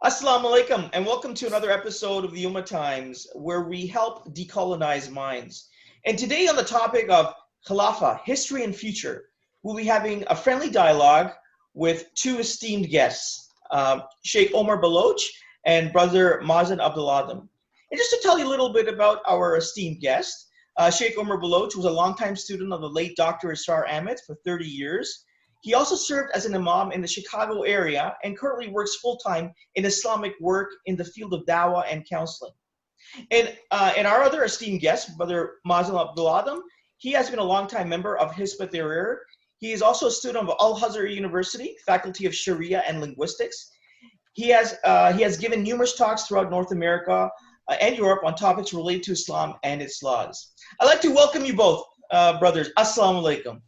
Assalamu alaikum, and welcome to another episode of the Ummah Times, where we help decolonize minds. And today, on the topic of Khilafah, history and future, we'll be having a friendly dialogue with two esteemed guests, Sheikh Omar Baloch and Brother Mazin Abdul-Adhim. And just to tell you a little bit about our esteemed guest, Sheikh Omar Baloch was a longtime student of the late Dr. Israr Ahmed for 30 years. He also served as an imam in the Chicago area and currently works full-time in Islamic work in the field of dawah and counseling. And our other esteemed guest, Brother Mazin Abdul-Adhim, he has been a longtime member of Hizb ut-Tahrir. He is also a student of Al-Azhar University, Faculty of Sharia and Linguistics. He has given numerous talks throughout North America and Europe on topics related to Islam and its laws. I'd like to welcome you both, brothers. Assalamu alaikum.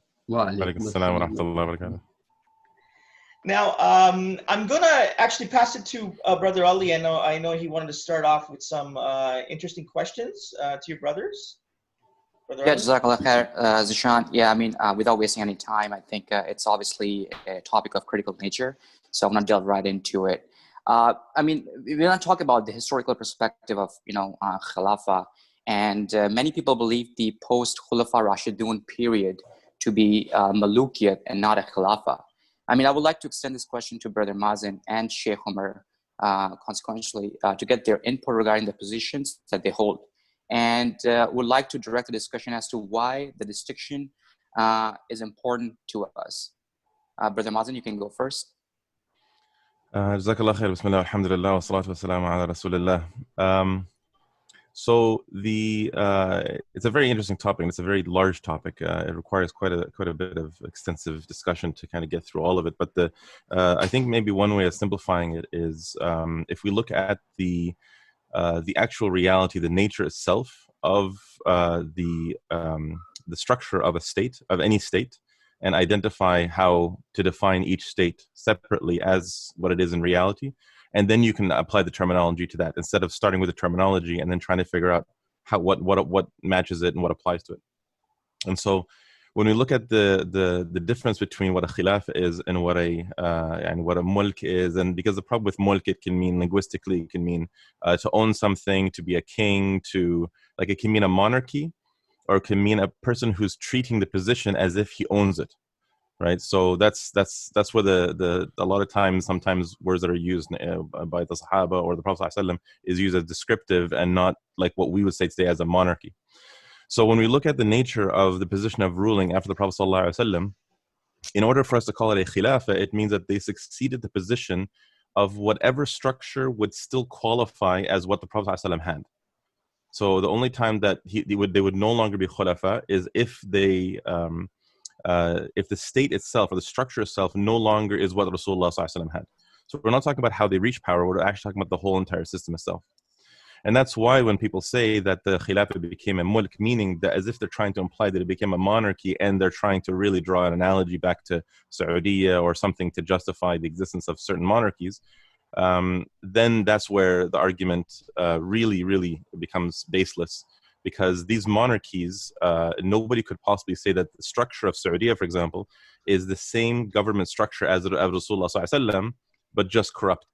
Now, I'm going to actually pass it to Brother Ali. I know he wanted to start off with some interesting questions to your brothers. Yeah, Jazakallah khair, Zishan. Yeah, I mean, without wasting any time, I think it's obviously a topic of critical nature. So I'm going to delve right into it. I mean, we're going to talk about the historical perspective of, Khilafah. And many people believe the post-Khulafa Rashidun period to be Malukiyat and not a Khilafah. I mean, I would like to extend this question to Brother Mazin and Sheikh Omar, consequently, to get their input regarding the positions that they hold. And would like to direct the discussion as to why the distinction is important to us. Brother Mazin, you can go first. Jazakallah khair, bismillah, alhamdulillah, wa salatu wa salam ala rasulillah. So it's a very interesting topic. It's a very large topic. It requires quite a bit of extensive discussion to kind of get through all of it. But I think maybe one way of simplifying it is if we look at the actual reality, the nature itself of the structure of a state, of any state, and identify how to define each state separately as what it is in reality. And then you can apply the terminology to that instead of starting with the terminology and then trying to figure out what matches it and what applies to it. And so when we look at the difference between what a khilafah is and what a mulk is, and because the problem with mulk, it can mean linguistically, it can mean to own something, to be a king, it can mean a monarchy, or it can mean a person who's treating the position as if he owns it. Right, so that's where a lot of times, sometimes words that are used by the Sahaba or the Prophet ﷺ is used as descriptive and not like what we would say today as a monarchy. So when we look at the nature of the position of ruling after the Prophet ﷺ, in order for us to call it a khilafah, it means that they succeeded the position of whatever structure would still qualify as what the Prophet ﷺ had. So the only time that they would no longer be khulafa is if if the state itself or the structure itself no longer is what Rasulullah ﷺ had. So we're not talking about how they reach power, we're actually talking about the whole entire system itself. And that's why when people say that the Khilafah became a mulk, meaning that as if they're trying to imply that it became a monarchy and they're trying to really draw an analogy back to Saudi or something to justify the existence of certain monarchies, then that's where the argument really becomes baseless. Because these monarchies, nobody could possibly say that the structure of Saudi, for example, is the same government structure as Rasulullah ﷺ, but just corrupted.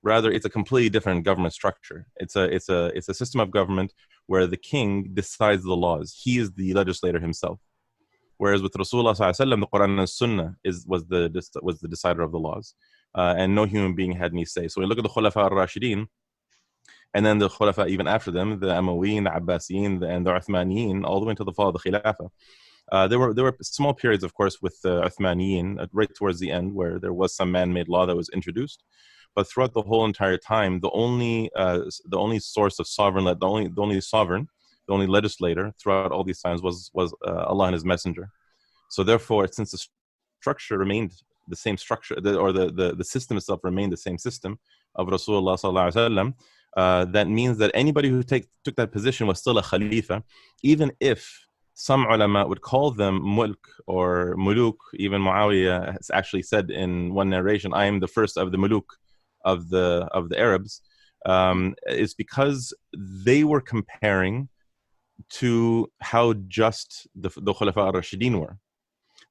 Rather, it's a completely different government structure. It's a system of government where the king decides the laws. He is the legislator himself. Whereas with Rasulullah ﷺ, the Quran and Sunnah was the decider of the laws, and no human being had any say. So when we look at the Khulafa al-Rashidin, and then the Khulafa even after them, the Umayyin, the Abbasiyin, and the Uthmaniyin, all the way until the fall of the Khilafah. There were small periods, of course, with the Uthmaniyin, right towards the end, where there was some man-made law that was introduced. But throughout the whole entire time, the only source of sovereign, the only legislator throughout all these times was Allah and His Messenger. So therefore, since the structure remained the same structure, the system itself remained the same system of Rasulullah sallallahu alaihi wasallam, that means that anybody who took that position was still a khalifa, even if some ulama would call them mulk or muluk. Even Muawiyah has actually said in one narration, I am the first of the muluk of the Arabs, is because they were comparing to how just the Khulafa al-Rashidin were.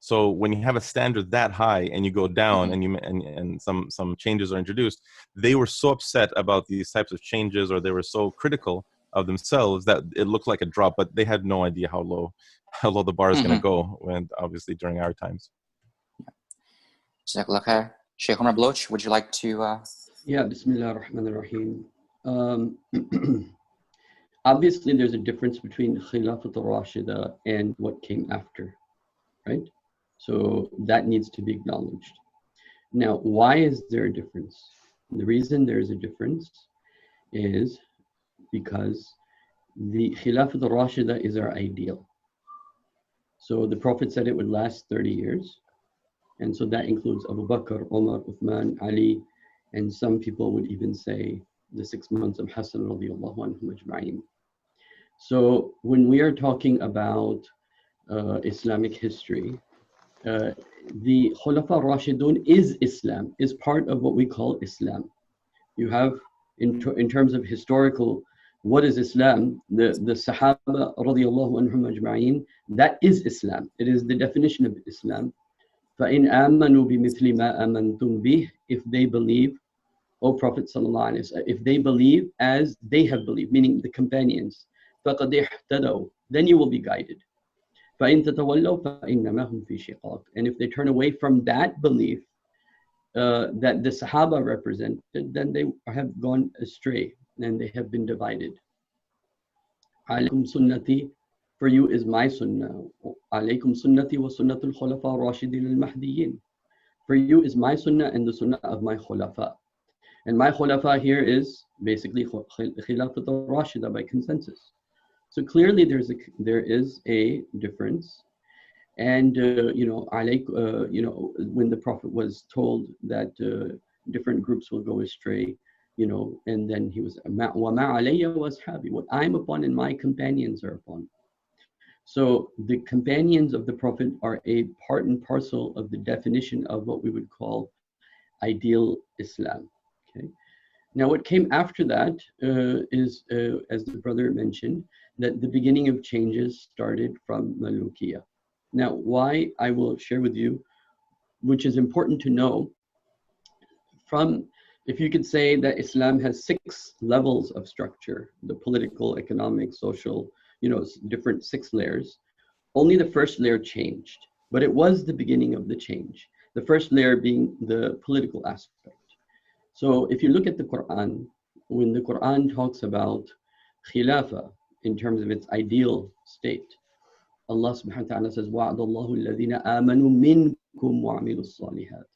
So when you have a standard that high and you go down and some changes are introduced, they were so upset about these types of changes, or they were so critical of themselves that it looked like a drop, but they had no idea how low the bar is going to go when obviously during our times. Jazakallah khair. Sheikh Omar Baloch, would you like to? Yeah, Bismillah ar-Rahman ar-Rahim. Obviously, there's a difference between Khilafat al-Rashida and what came after, right? So that needs to be acknowledged. Now, why is there a difference? The reason there's a difference is because the Khilafat al-Rashida is our ideal. So the Prophet said it would last 30 years. And so that includes Abu Bakr, Omar, Uthman, Ali, and some people would even say the 6 months of Hassan radiallahu anhum ajma'in. So when we are talking about Islamic history, the Khulafa Rashidun is Islam, is part of what we call Islam. You have, in terms of historical, what is Islam? The Sahaba radiallahu anhum ajma'in, that is Islam. It is the definition of Islam. فَإِنْ آمَنُوا بِمِثْلِ مَا آمَنْتُمْ بِهِ, if they believe, O Prophet sallallahu alaihi wasallam, if they believe as they have believed, meaning the companions, فَقَدْ اهْتَدَوْا, then you will be guided. فَإِنْ تَتَوَلَّوْا فَإِنَّمَا هُمْ فِي شِقَاقٍ, and if they turn away from that belief that the Sahaba represented, then they have gone astray and they have been divided. عَلَيْكُمْ sunnati, for you is my sunnah. عَلَيْكُمْ sunnati wa sunnatul khulafa rashidin al-mahdiyyin. For you is my sunnah and the sunnah of my khulafa. And my khulafa here is basically Khilafat al-Rashida by consensus. So clearly there is a difference. And when the Prophet was told that different groups will go astray, and then he was وَمَا عَلَيَّ وَأَصْحَابِي, what I'm upon and my companions are upon. So the companions of the Prophet are a part and parcel of the definition of what we would call ideal Islam. Okay. Now what came after that is, as the brother mentioned, that the beginning of changes started from Malukiya. Now why, I will share with you, which is important to know, if you could say that Islam has 6 levels of structure, the political, economic, social, different 6 layers. Only the first layer changed, but it was the beginning of the change. The first layer being the political aspect. So if you look at the Quran, when the Quran talks about Khilafah in terms of its ideal state, Allah subhanahu wa ta'ala says, وَعَدَ اللَّهُ الَّذِينَ آمَنُوا مِنْكُمْ وَعَمِلُوا الصَّالِحَاتِ.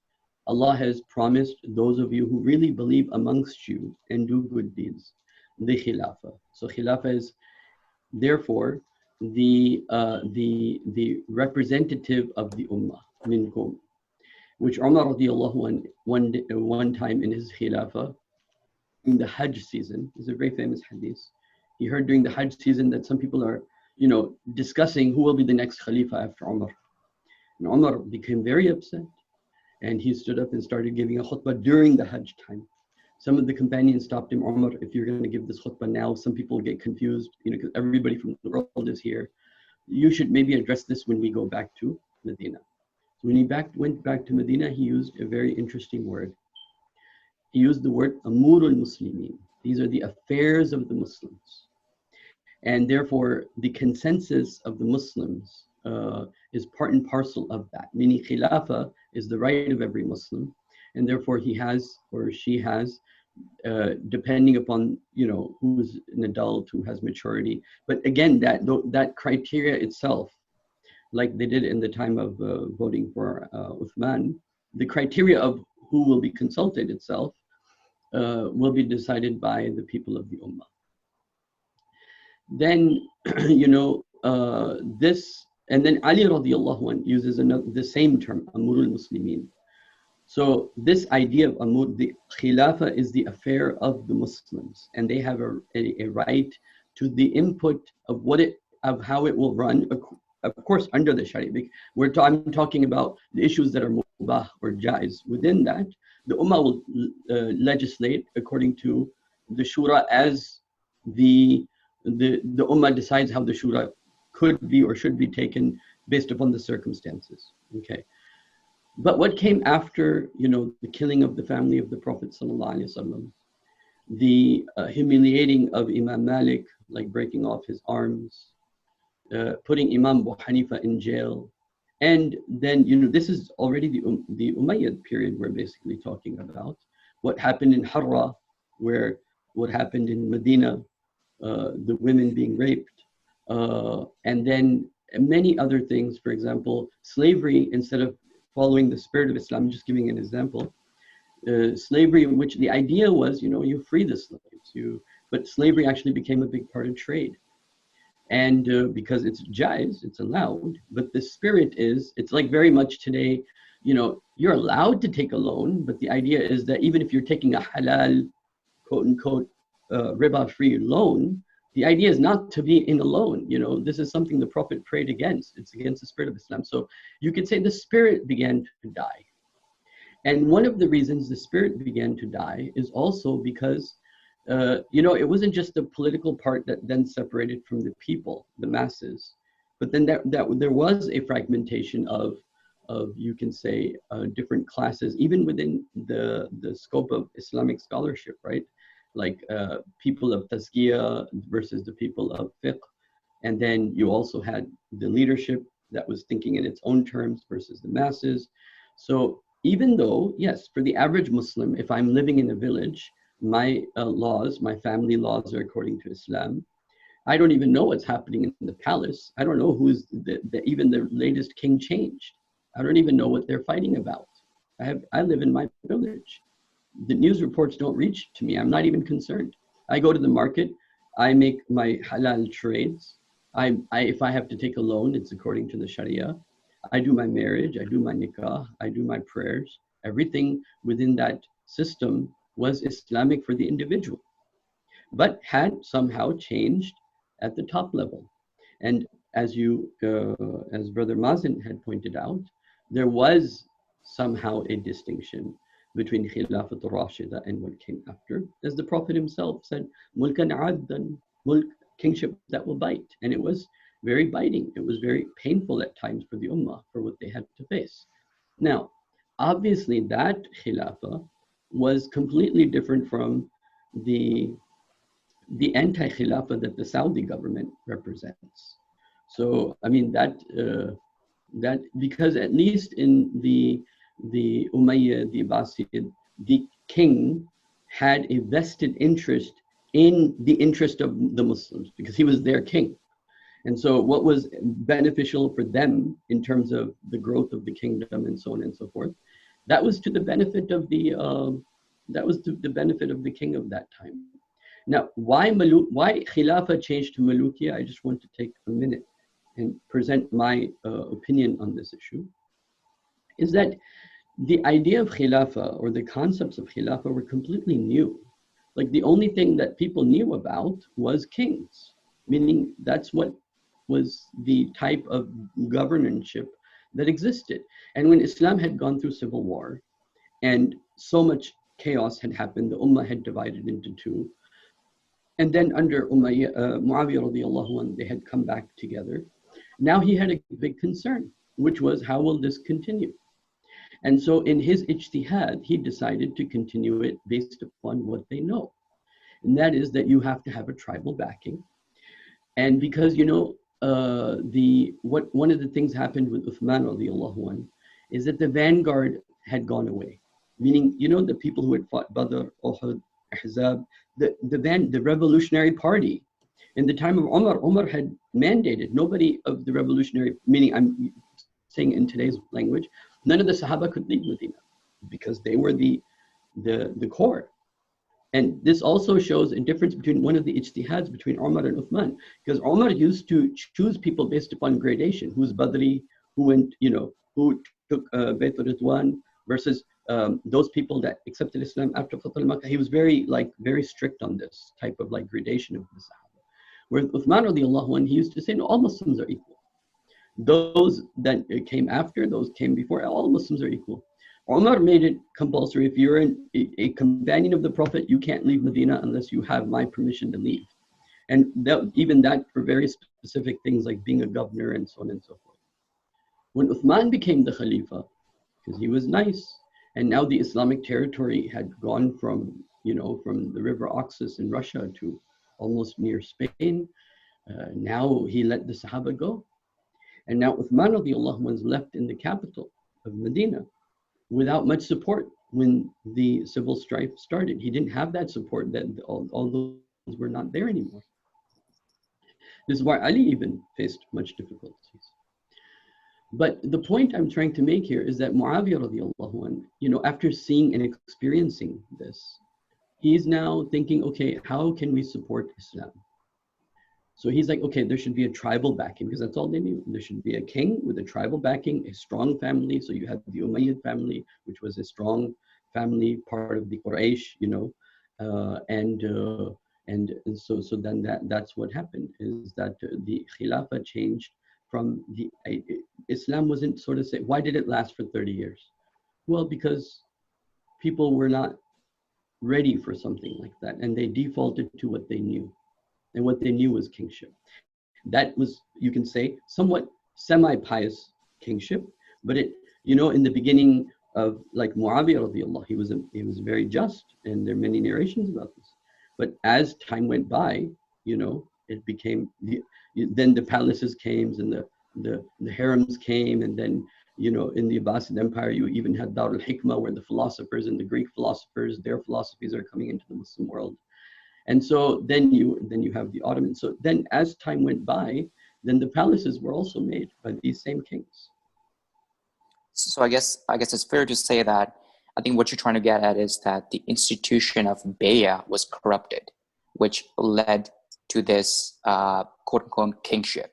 Allah has promised those of you who really believe amongst you and do good deeds, the Khilafah. So Khilafah is therefore the representative of the Ummah, minkum, which Umar radiallahu anhu one time in his Khilafah, in the Hajj season, is a very famous hadith. He heard during the Hajj season that some people are, discussing who will be the next Khalifa after Umar. And Umar became very upset, and he stood up and started giving a khutbah during the Hajj time. Some of the companions stopped him, Umar, if you're going to give this khutbah now, some people get confused, because everybody from the world is here. You should maybe address this when we go back to Medina. So when he went back to Medina, he used a very interesting word. He used the word Amurul Muslimin. These are the affairs of the Muslims. And therefore, the consensus of the Muslims is part and parcel of that. Meaning Khilafah is the right of every Muslim. And therefore he has, or she has, depending upon, who's an adult, who has maturity. But again, that criteria itself, like they did in the time of voting for Uthman, the criteria of who will be consulted itself will be decided by the people of the Ummah. Then, this, and then Ali radiallahu anhu uses the same term, Amurul Muslimin. So this idea of Amur, the Khilafah is the affair of the Muslims, and they have a right to the input of how it will run, of course, under the Sharia. I'm talking about the issues that are mubah or jaiz. Within that, the Ummah will legislate according to the Shura as the Ummah decides how the Shura could be or should be taken based upon the circumstances. Okay. But what came after, the killing of the family of the Prophet ﷺ, the humiliating of Imam Malik, like breaking off his arms, putting Imam Abu Hanifa in jail, and then, this is already the Ummayyad period we're basically talking about. What happened in Harra, what happened in Medina, the women being raped, and then many other things. For example, slavery, instead of following the spirit of Islam, I'm just giving an example, slavery, in which the idea was, you free the slaves, but slavery actually became a big part of trade. And because it's jaiz, it's allowed, but the spirit is, it's like very much today, you're allowed to take a loan, but the idea is that even if you're taking a halal, quote unquote, riba-free loan, the idea is not to be in a loan. This is something the Prophet prayed against. It's against the spirit of Islam. So you could say the spirit began to die. And one of the reasons the spirit began to die is also because it wasn't just the political part that then separated from the people, the masses, but then that there was a fragmentation of you can say different classes, even within the scope of Islamic scholarship, right? Like people of tazkiyah versus the people of fiqh, and then you also had the leadership that was thinking in its own terms versus the masses. So even though, yes, for the average Muslim, if I'm living in a village, my laws, my family laws are according to Islam. I don't even know what's happening in the palace. I don't know who's even the latest king changed. I don't even know what they're fighting about. I live in my village. The news reports don't reach to me. I'm not even concerned. I go to the market. I make my halal trades. If I have to take a loan, it's according to the Sharia. I do my marriage. I do my nikah. I do my prayers. Everything within that system was Islamic for the individual, but had somehow changed at the top level. And as Brother Mazin had pointed out, there was somehow a distinction between Khilafat al-Rashida and what came after. As the Prophet himself said, mulkan addan, mulk, kingship that will bite. And it was very biting. It was very painful at times for the Ummah, for what they had to face. Now, obviously that Khilafah was completely different from the anti-Khilafah that the Saudi government represents. So, I mean, that because at least in the Ummayyad, the Abbasid, the king had a vested interest in the interest of the Muslims because he was their king. And so what was beneficial for them in terms of the growth of the kingdom and so on and so forth, that was to the benefit of the benefit of the king of that time. Now, why Khilafah changed to Malukiya? I just want to take a minute and present my opinion on this issue. Is that the idea of Khilafah or the concepts of Khilafah were completely new. Like the only thing that people knew about was kings, meaning that's what was the type of governorship that existed. And when Islam had gone through civil war and so much chaos had happened, the Ummah had divided into two. And then under Muawiyah radiallahu anhu, they had come back together. Now he had a big concern, which was how will this continue? And so in his ijtihad, he decided to continue it based upon what they know. And that is that you have to have a tribal backing. And because, one of the things happened with Uthman radiallahu anhu is that the vanguard had gone away. Meaning, the people who had fought Badr, Uhud, Ahzab, the revolutionary party. In the time of Omar had mandated nobody of the revolutionary, meaning I'm saying in today's language, none of the Sahaba could leave Medina because they were the core. And this also shows a difference between one of the ijtihads between Omar and Uthman, because Omar used to choose people based upon gradation, who's Badri, who went, who took Bayt al-Ridwan versus those people that accepted Islam after Fath al-Makkah. He was very strict on this type of gradation of the Sahaba. Whereas Uthman radiallahu anhu, he used to say, no, all Muslims are equal. Those that came after, those came before, all Muslims are equal. Umar made it compulsory. If you're a companion of the Prophet, you can't leave Medina unless you have my permission to leave. And even that for very specific things like being a governor and so on and so forth. When Uthman became the Khalifa, because he was nice, and now the Islamic territory had gone from, from the river Oxus in Russia to almost near Spain. Now he let the Sahaba go. And now Uthman radiallahu anh was left in the capital of Medina without much support when the civil strife started. He didn't have that support, that all those were not there anymore. This is why Ali even faced much difficulties. But the point I'm trying to make here is that Muawiyah radiallahu anh, after seeing and experiencing this, he's now thinking, okay, how can we support Islam? So he's like, okay, there should be a tribal backing, because that's all they knew. There should be a king with a tribal backing, a strong family. So you had the Ummayyad family, which was a strong family, part of the Quraysh, and so then that's what happened, is that the Khilafah changed from the Islam wasn't sort of say, why did it last for 30 years? Well, because people were not ready for something like that, and they defaulted to what they knew. And what they knew was kingship. That was, you can say, somewhat semi-pious kingship, but it, in the beginning of like Muawiyah radiallahu, he was very just, and there are many narrations about this. But as time went by, it became then the palaces came, and the harems came, and then in the Abbasid Empire, you even had Dar al-Hikmah, where the philosophers and the Greek philosophers, their philosophies are coming into the Muslim world. And so then you have the Ottomans. So then as time went by, then the palaces were also made by these same kings. So I guess it's fair to say that I think what you're trying to get at is that the institution of Bay'ah was corrupted, which led to this quote unquote kingship.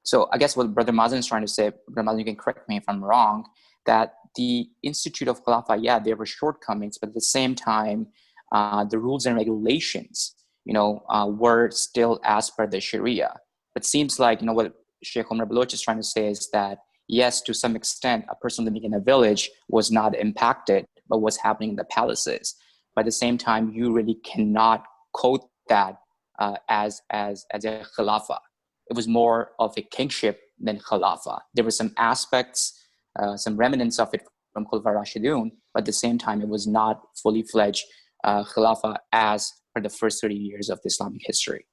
So I guess what Brother Mazin is trying to say, Brother Mazin, you can correct me if I'm wrong, that the Institute of Khilafah, there were shortcomings, but at the same time, the rules and regulations, were still as per the Sharia. But seems like, what Sheikh Omar Baloch is trying to say is that, yes, to some extent, a person living in a village was not impacted by what's happening in the palaces. But at the same time, you really cannot quote that as a Khilafah. It was more of a kingship than Khilafah. There were some aspects, some remnants of it from Khulafah Rashidun, but at the same time, it was not fully fledged Khilafah as for the first 30 years of the Islamic history.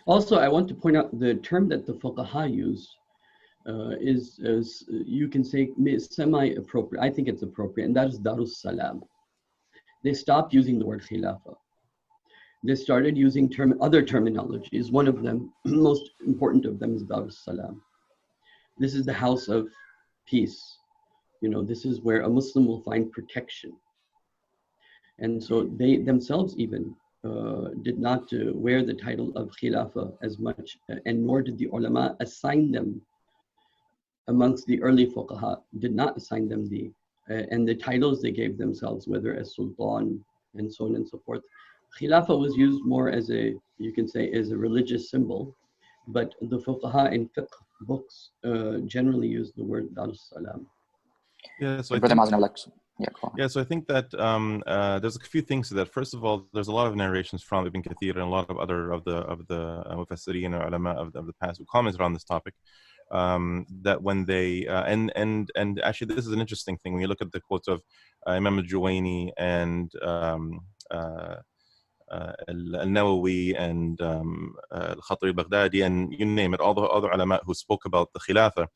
Also, I want to point out the term that the fuqaha use is you can say semi-appropriate. I think it's appropriate, and that is Darus Salam. They stopped using the word Khilafah. They started using other terminologies. One of them, most important of them, is Darus Salam. This is the house of peace. This is where a Muslim will find protection. And so they themselves even did not wear the title of Khilafah as much, and nor did the ulama assign them amongst the early fuqaha, did not assign them and the titles they gave themselves, whether as sultan and so on and so forth. Khilafah was used more as you can say, as a religious symbol, but the fuqaha in fiqh books generally use the word Darus Salam. Yeah, so Brother Mazin, so I think that there's a few things to that. First of all, there's a lot of narrations from Ibn Kathir and a lot of other of the mufassirin or ulama of the past who commented on this topic. That when they and actually this is an interesting thing when you look at the quotes of Imam al-Juwayni and al-Nawawi and al-Khatib al-Baghdadi and you name it, all the other ulama who spoke about the Khilafah,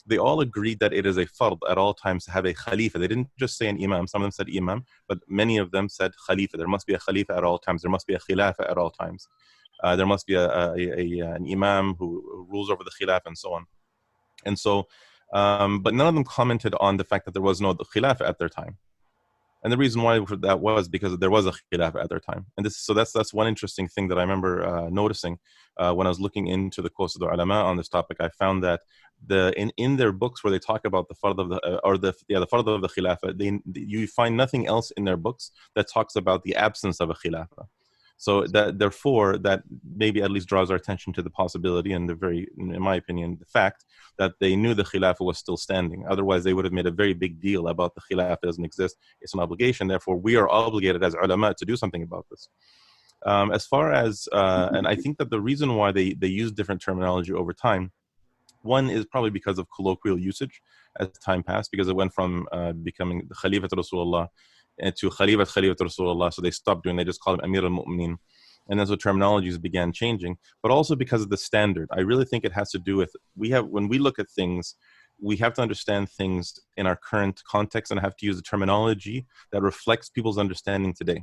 they all agreed that it is a fard at all times to have a Khalifa. They didn't just say an Imam. Some of them said Imam, but many of them said Khalifa. There must be a Khalifa at all times. There must be a Khilafah at all times. There must be an Imam who rules over the Khilafah and so on. And so, but none of them commented on the fact that there was no Khilafah at their time. And the reason why that was because there was a Khilafah at their time. And that's one interesting thing that I remember noticing when I was looking into the quotes of the ulama on this topic. I found that in their books where they talk about the fard of the fard of the Khilafah, you find nothing else in their books that talks about the absence of a Khilafah. So therefore, that maybe at least draws our attention to the possibility and in my opinion, the fact that they knew the Khilafah was still standing. Otherwise, they would have made a very big deal about the Khilafah doesn't exist. It's an obligation. Therefore, we are obligated as ulama to do something about this. As far as, and I think that the reason why they use different terminology over time One is probably because of colloquial usage as time passed, because it went from becoming the Khalifat Rasulullah to Khalifat Rasulullah. So they stopped doing, they just called him Amir al-Mu'mineen. And then so terminologies began changing, but also because of the standard. I really think it has to do with, when we look at things, we have to understand things in our current context and have to use the terminology that reflects people's understanding today.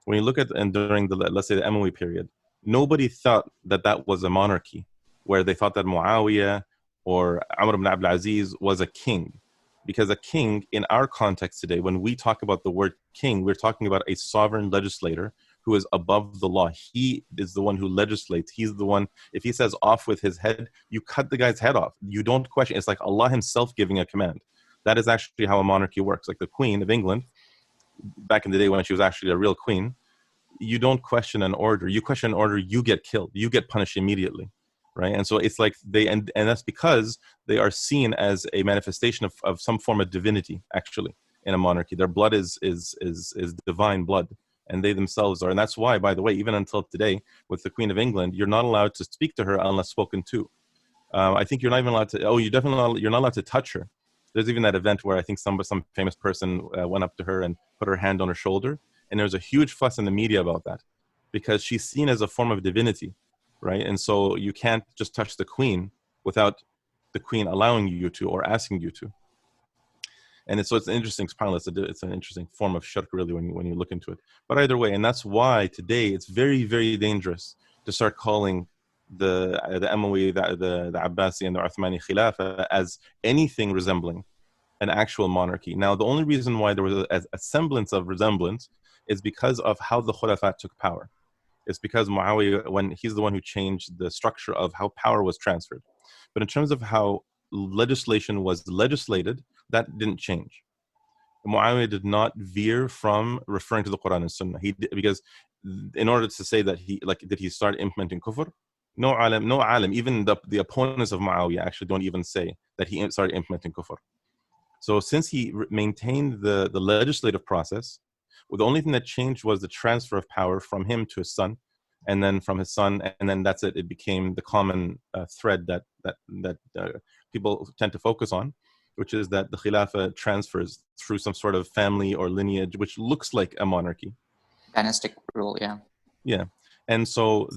When you look at, and during the, let's say the Umayyad period, nobody thought that that was a monarchy, where they thought that Muawiyah or Umar ibn Abdul-Aziz was a king. Because a king, in our context today, when we talk about the word king, we're talking about a sovereign legislator who is above the law. He is the one who legislates. He's the one, if he says off with his head, you cut the guy's head off. You don't question. It's like Allah himself giving a command. That is actually how a monarchy works. Like the Queen of England, back in the day when she was actually a real queen, you don't question an order. You question an order, you get killed. You get punished immediately, right? And so it's like and that's because they are seen as a manifestation of some form of divinity, actually, in a monarchy. Their blood is divine blood. And they themselves are. And that's why, by the way, even until today, with the Queen of England, you're not allowed to speak to her unless spoken to. I think you're not even allowed to, you're not allowed to touch her. There's even that event where I think some famous person went up to her and put her hand on her shoulder. And there's a huge fuss in the media about that because she's seen as a form of divinity, right? And so you can't just touch the Queen without the Queen allowing you to or asking you to. And so it's an interesting, it's an interesting form of shirk, really, when you look into it. But either way, and that's why today it's very, very dangerous to start calling the Umayyad, the Abbasi and the Uthmani Khilafah as anything resembling an actual monarchy. Now, the only reason why there was a semblance of resemblance is because of how the Khulafat took power. It's because Muawiyah, when he's the one who changed the structure of how power was transferred. But in terms of how legislation was legislated, that didn't change. Muawiyah did not veer from referring to the Quran and Sunnah. Because in order to say that did he start implementing kufr? No alim, even the opponents of Muawiyah actually don't even say that he started implementing kufr. So since he maintained the legislative process, well, the only thing that changed was the transfer of power from him to his son, and then from his son, and then that's it. It became the common thread that people tend to focus on, which is that the Khilafah transfers through some sort of family or lineage, which looks like a monarchy. Dynastic rule, yeah. Yeah. And so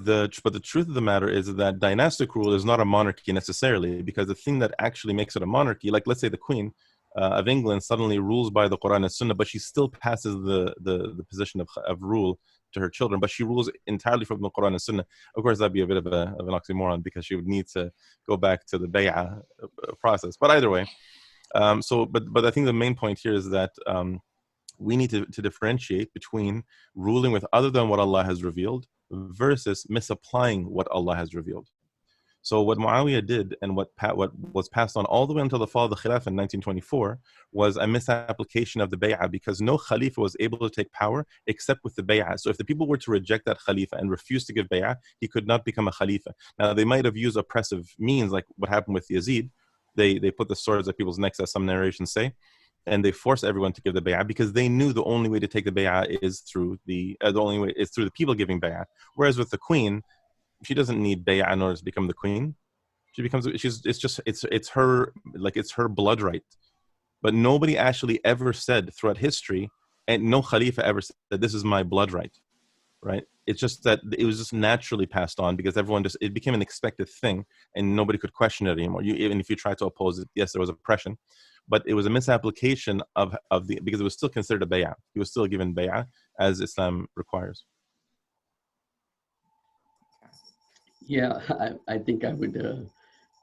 but the truth of the matter is that dynastic rule is not a monarchy necessarily, because the thing that actually makes it a monarchy, like let's say the Queen of England suddenly rules by the Quran and Sunnah, but she still passes the position of rule to her children, but she rules entirely from the Quran and Sunnah. Of course, that'd be a bit of an oxymoron, because she would need to go back to the bay'ah process. But either way, but I think the main point here is that we need to differentiate between ruling with other than what Allah has revealed versus misapplying what Allah has revealed. So what Muawiyah did, and what was passed on all the way until the fall of the Khilafah in 1924, was a misapplication of the bay'ah, because no Khalifa was able to take power except with the bay'ah. So if the people were to reject that Khalifa and refuse to give bay'ah, he could not become a Khalifa. Now, they might have used oppressive means, like what happened with Yazid. They put the swords at people's necks, as some narrations say, and they forced everyone to give the bay'ah, because they knew the only way to take the bay'ah is through the people giving bay'ah. Whereas with the Queen, she doesn't need bay'ah in order to become the Queen. It's her blood right. But nobody actually ever said throughout history, and no Khalifa ever said that this is my blood right. Right? It's just that it was just naturally passed on, because it became an expected thing, and nobody could question it anymore. Even if you try to oppose it, yes, there was oppression, but it was a misapplication because it was still considered a bay'ah. He was still given bay'ah as Islam requires. Yeah, I think I would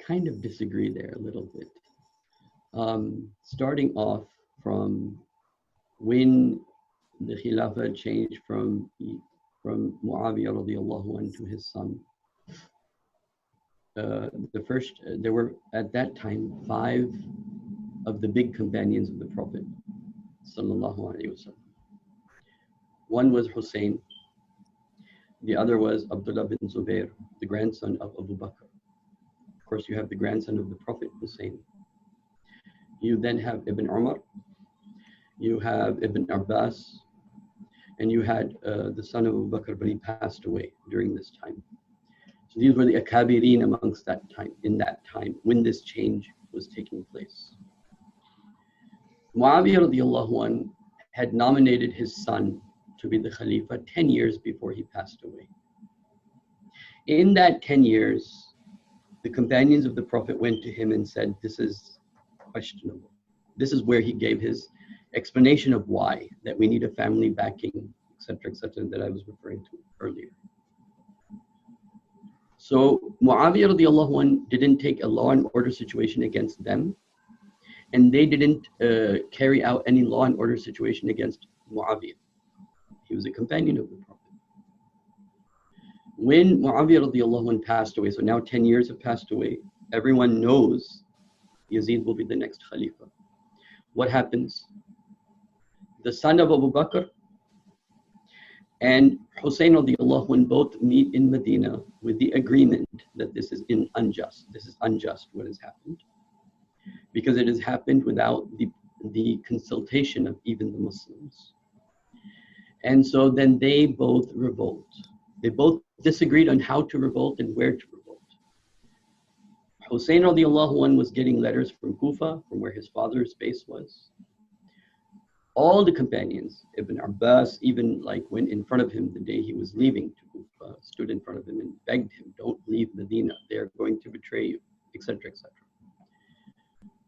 kind of disagree there a little bit. Starting off from when the Khilafah changed from Muawiyah radiallahu anhu to his son. There were at that time 5 of the big companions of the Prophet sallallahu alaihi wasallam. One was Hussein. The other was Abdullah bin Zubair, the grandson of Abu Bakr. Of course, you have the grandson of the Prophet, Hussein. You then have Ibn Umar. You have Ibn Abbas. And you had the son of Abu Bakr, but he passed away during this time. So these were the akabirin amongst that time, in that time, when this change was taking place. Muawiyah radiallahu anhu had nominated his son to be the Khalifa 10 years before he passed away. In that 10 years, the companions of the Prophet went to him and said, this is questionable. This is where he gave his explanation of why, that we need a family backing, etc., that I was referring to earlier. So Muawiyah radiallahu anhu didn't take a law and order situation against them, and they didn't carry out any law and order situation against Muawiyah. He was a companion of the Prophet. When Muawiyah radiallahu anhu passed away, so now 10 years have passed away, everyone knows Yazid will be the next Khalifa. What happens? The son of Abu Bakr and Hussein radiallahu anhu both meet in Medina with the agreement that this is unjust. This is unjust what has happened, because it has happened without the consultation of even the Muslims. And so then they both revolt. They both disagreed on how to revolt and where to revolt. Hussein radiallahu anhu was getting letters from Kufa, from where his father's base was. All the companions, Ibn Abbas, even like went in front of him the day he was leaving to Kufa, stood in front of him and begged him, don't leave Medina, they're going to betray you, etc., etc.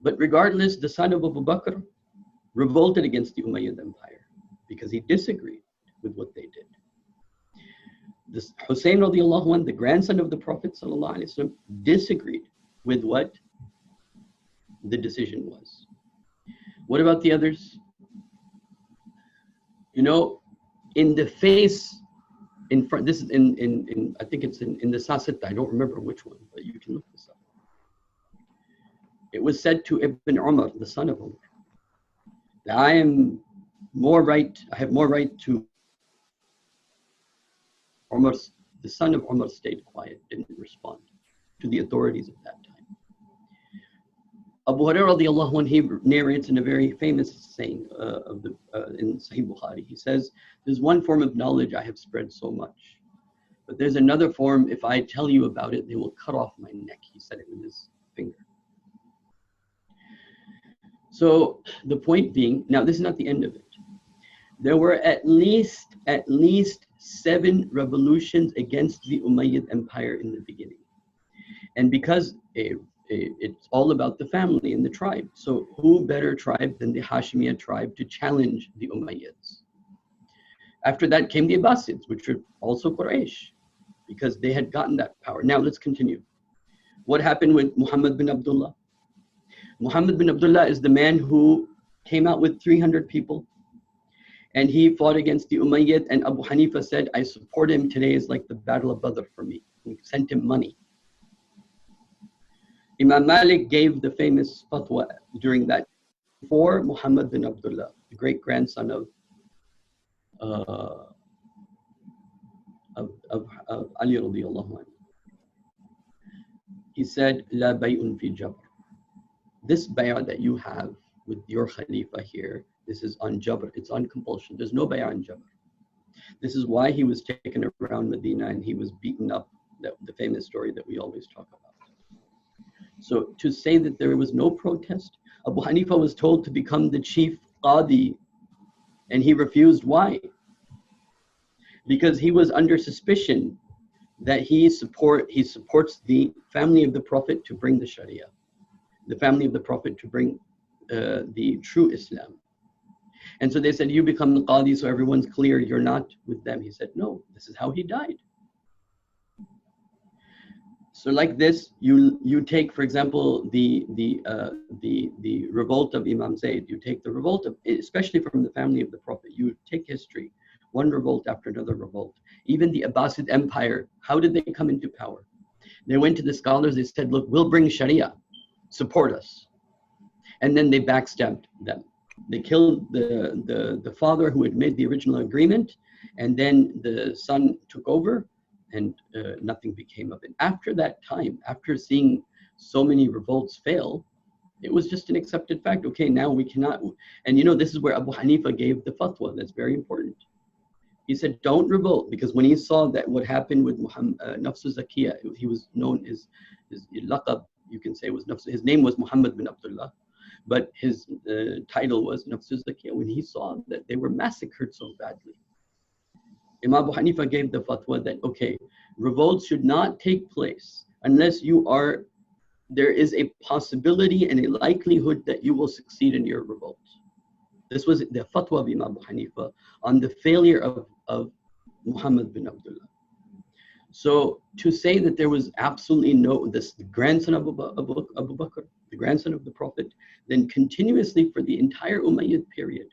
But regardless, the son of Abu Bakr revolted against the Umayyad Empire because he disagreed with what they did. This Hussein radiallahu anhu, the grandson of the Prophet sallallahu alaihi wasallam, disagreed with what the decision was. What about the others? You know, in the face, in front, this is in I think it's in the Sasitta, I don't remember which one, but you can look this up. It was said to Ibn Umar, the son of Umar, that I have more right to Umar's, the son of Umar stayed quiet, didn't respond to the authorities of that time. Abu Hurairah radiallahu anhu, he narrates in a very famous saying in Sahih Bukhari. He says, there's one form of knowledge I have spread so much, but there's another form, if I tell you about it, they will cut off my neck. He said it with his finger. So the point being, now this is not the end of it. There were at least 7 revolutions against the Umayyad Empire in the beginning. And because it's all about the family and the tribe. So who better tribe than the Hashemiyya tribe to challenge the Umayyads? After that came the Abbasids, which were also Quraysh, because they had gotten that power. Now let's continue. What happened with Muhammad bin Abdullah? Muhammad bin Abdullah is the man who came out with 300 people, and he fought against the Umayyad, and Abu Hanifa said, I support him, today is like the Battle of Badr for me. He sent him money. Imam Malik gave the famous fatwa during that for Muhammad bin Abdullah, the great grandson of Ali radiallahu anhu. He said, La bay'un fi jabr. This bay'ah that you have with your Khalifa here, this is on jabr, it's on compulsion. There's no bay'ah on jabr. This is why he was taken around Medina and he was beaten up, the famous story that we always talk about. So to say that there was no protest, Abu Hanifa was told to become the chief qadi, and he refused. Why? Because he was under suspicion that he supports the family of the Prophet to bring the Sharia, the family of the Prophet to bring the true Islam. And so they said, you become the qadi so everyone's clear you're not with them. He said, no, this is how he died. So like this, you take, for example, the revolt of Imam Zayd. You take the revolt of, especially from the family of the Prophet. You take history, one revolt after another revolt. Even the Abbasid Empire, how did they come into power? They went to the scholars. They said, look, we'll bring Sharia, support us. And then they backstabbed them. They killed the father who had made the original agreement, and then the son took over. And nothing became of it. After that time, after seeing so many revolts fail, it was just an accepted fact. Okay, now we cannot, and you know, this is where Abu Hanifa gave the fatwa, that's very important. He said, don't revolt, because when he saw that what happened with Muhammad, Nafsu Zakiya, he was known as his laqab, you can say, was Nafsu. His name was Muhammad bin Abdullah, but his title was Nafsu Zakiya. When he saw that they were massacred so badly, Imam Abu Hanifa gave the fatwa that, okay, revolts should not take place unless there is a possibility and a likelihood that you will succeed in your revolt. This was the fatwa of Imam Abu Hanifa on the failure of Muhammad bin Abdullah. So to say that there was absolutely the grandson of Abu Bakr, the grandson of the Prophet, then continuously for the entire Umayyad period,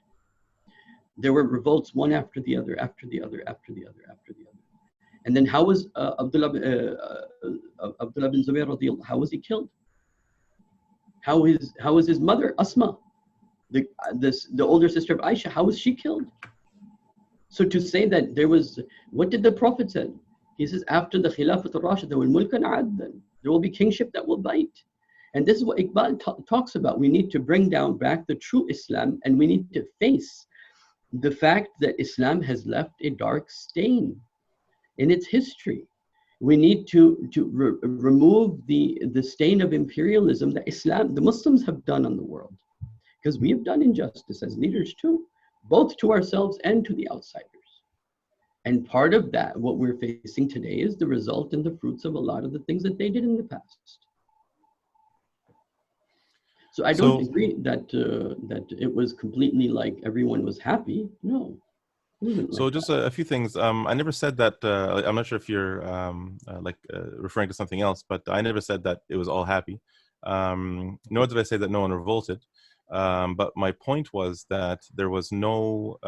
there were revolts one after the other, after the other, after the other, after the other. And then how was Abdullah bin Zubayr, how was he killed? How was his mother, Asma, the older sister of Aisha, how was she killed? So to say that what did the Prophet say? He says, after the Khilafah al-Rashida, there will be kingship that will bite. And this is what Iqbal talks about. We need to bring back the true Islam, and we need to face the fact that Islam has left a dark stain in its history. We need to remove the stain of imperialism that the Muslims have done on the world. Because we have done injustice as leaders too, both to ourselves and to the outsiders. And part of that, what we're facing today, is the result and the fruits of a lot of the things that they did in the past. So I don't agree that it was completely like everyone was happy. No. So just a few things. I never said that. I'm not sure if you're referring to something else, but I never said that it was all happy. Nor did I say that no one revolted. But my point was that there was no